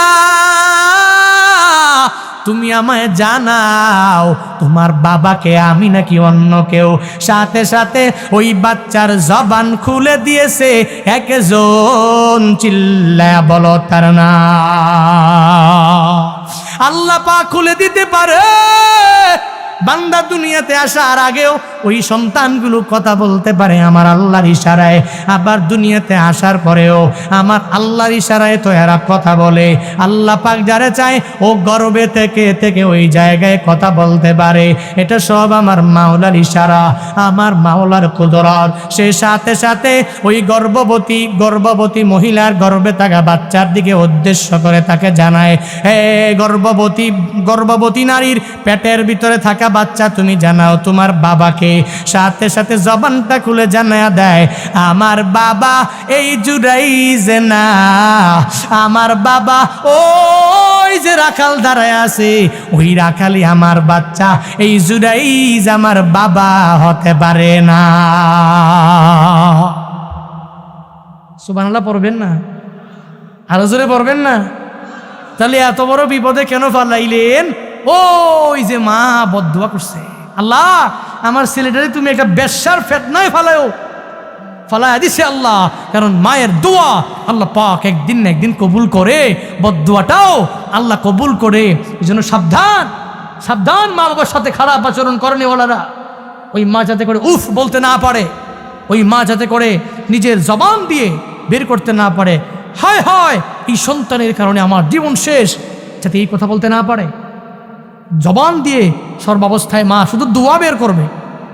Speaker 1: তুমি আমায় জানাও তোমার বাবাকে আমি নাকি অন্য কেউ? সাথে সাথে ওই বাচ্চার জবান খুলে দিয়েছে। একজন চিল্লায়া বলো তার না। আল্লাহ পাক খুলে দিতে পারে। বান্দা দুনিয়াতে আসার আগেও ওই সন্তানগুলো কথা বলতে পারে আমার আল্লাহর ইশারায়, আবার দুনিয়াতে আসার পরেও আমার আল্লাহর ইশারায় তো এরা কথা বলে। আল্লাহ পাক যারে চায় ও গর্বে থেকে থেকে ওই জায়গায় কথা বলতে পারে। এটা সব আমার মাওলার ইশারা, আমার মাওলার কুদরত। সে সাথে সাথে ওই গর্ভবতী মহিলার গর্ভে থাকা বাচ্চার দিকে উদ্দেশ্য করে তাকে জানায়, হে গর্ভবতী নারীর পেটের ভিতরে থাকা বাচ্চা, তুমি জানাও তোমার বাবাকে। সাথে সাথে জবানটা খুলে জানায়া দেয়, আমার বাবা এই জুরাইজ না, আমার বাবা ওই যে রাখাল দাঁড়ায় আছে, ওই রাখালই আমার বাচ্চা, এই জুরাইজ আমার বাবা হতে পারে না। সুবহানাল্লাহ পড়বেন না? আরো জোরে পড়বেন না? তাহলে এত বড় বিপদে কেন ফালাইলেন? ওই যে মা বদদুয়া করছে, আল্লাহ আমার ছেলেটারে তুমি একটা বেশ্যার ফিতনায় ফালায়া দিছে আল্লাহ। কারণ মায়ের দোয়া আল্লাহ পাক একদিন না একদিন কবুল করে, বদদুয়াটাও আল্লাহ কবুল করে। এই জন্য সাবধান মা বাবার সাথে খারাপ আচরণ করেনিওয়ালারা। ওই মা যাতে করে উফ বলতে না পারে, ওই মা যাতে করে নিজের জবান দিয়ে বের করতে না পারে, হায় হায় এই সন্তানের কারণে আমার জীবন শেষ, যাতে এই কথা বলতে না পারে। জবান দিয়ে সর্বাবস্থায় মা শুধু দোয়া বের করবে,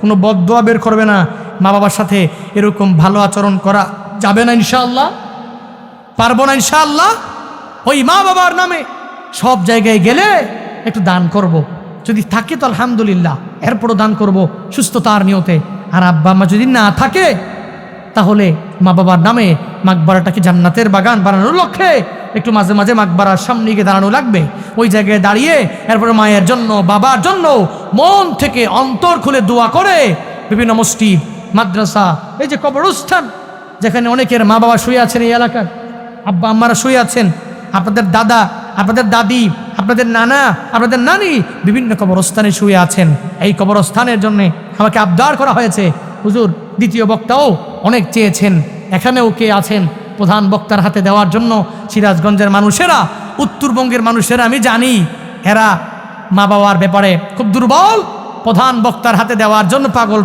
Speaker 1: কোনো বদদোয়া বের করবে না। মা বাবার সাথে এরকম ভালো আচরণ করা যাবে না ইনশাআল্লাহ, পারবো না ইনশাআল্লাহ। ওই মা বাবার নামে সব জায়গায় গেলে একটু দান করব, যদি থাকে তো আলহামদুলিল্লাহ, এরপরও দান করব সুস্থতার নিয়তে। আর আব্বা মা যদি না থাকে, তাহলে মা বাবার নামে মাকবারাটাকে জান্নাতের বাগান বানানোর লক্ষ্যে একটু মাঝে মাঝে মাকবারার সামনে গিয়ে দাঁড়ানো লাগবে। ওই জায়গায় দাঁড়িয়ে এরপরে মায়ের জন্য, বাবার জন্য মন থেকে অন্তর খুলে দোয়া করে বিভিন্ন মসজিদ, মাদ্রাসা, এই যে কবরস্থান যেখানে অনেকের মা বাবা শুয়ে আছেন, এই এলাকার আব্বা আম্মারা শুয়ে আছেন, আপনাদের দাদা, আপনাদের দাদি, আপনাদের নানা, আপনাদের নানি বিভিন্ন কবরস্থানে শুয়ে আছেন। এই কবরস্থানের জন্য আমাকে আবদার করা হয়েছে। হুজুর দ্বিতীয় বক্তাও অনেক চেয়েছেন, এখানেও কে আছেন প্রধান বক্তার হাতে দেওয়ার জন্য? সিরাজগঞ্জের মানুষেরা, উত্তরবঙ্গের মানুষেরা, আমি জানি এরা মা বাবার ব্যাপারে খুব দুর্বল, প্রধান বক্তার হাতে দেওয়ার জন্য পাগল।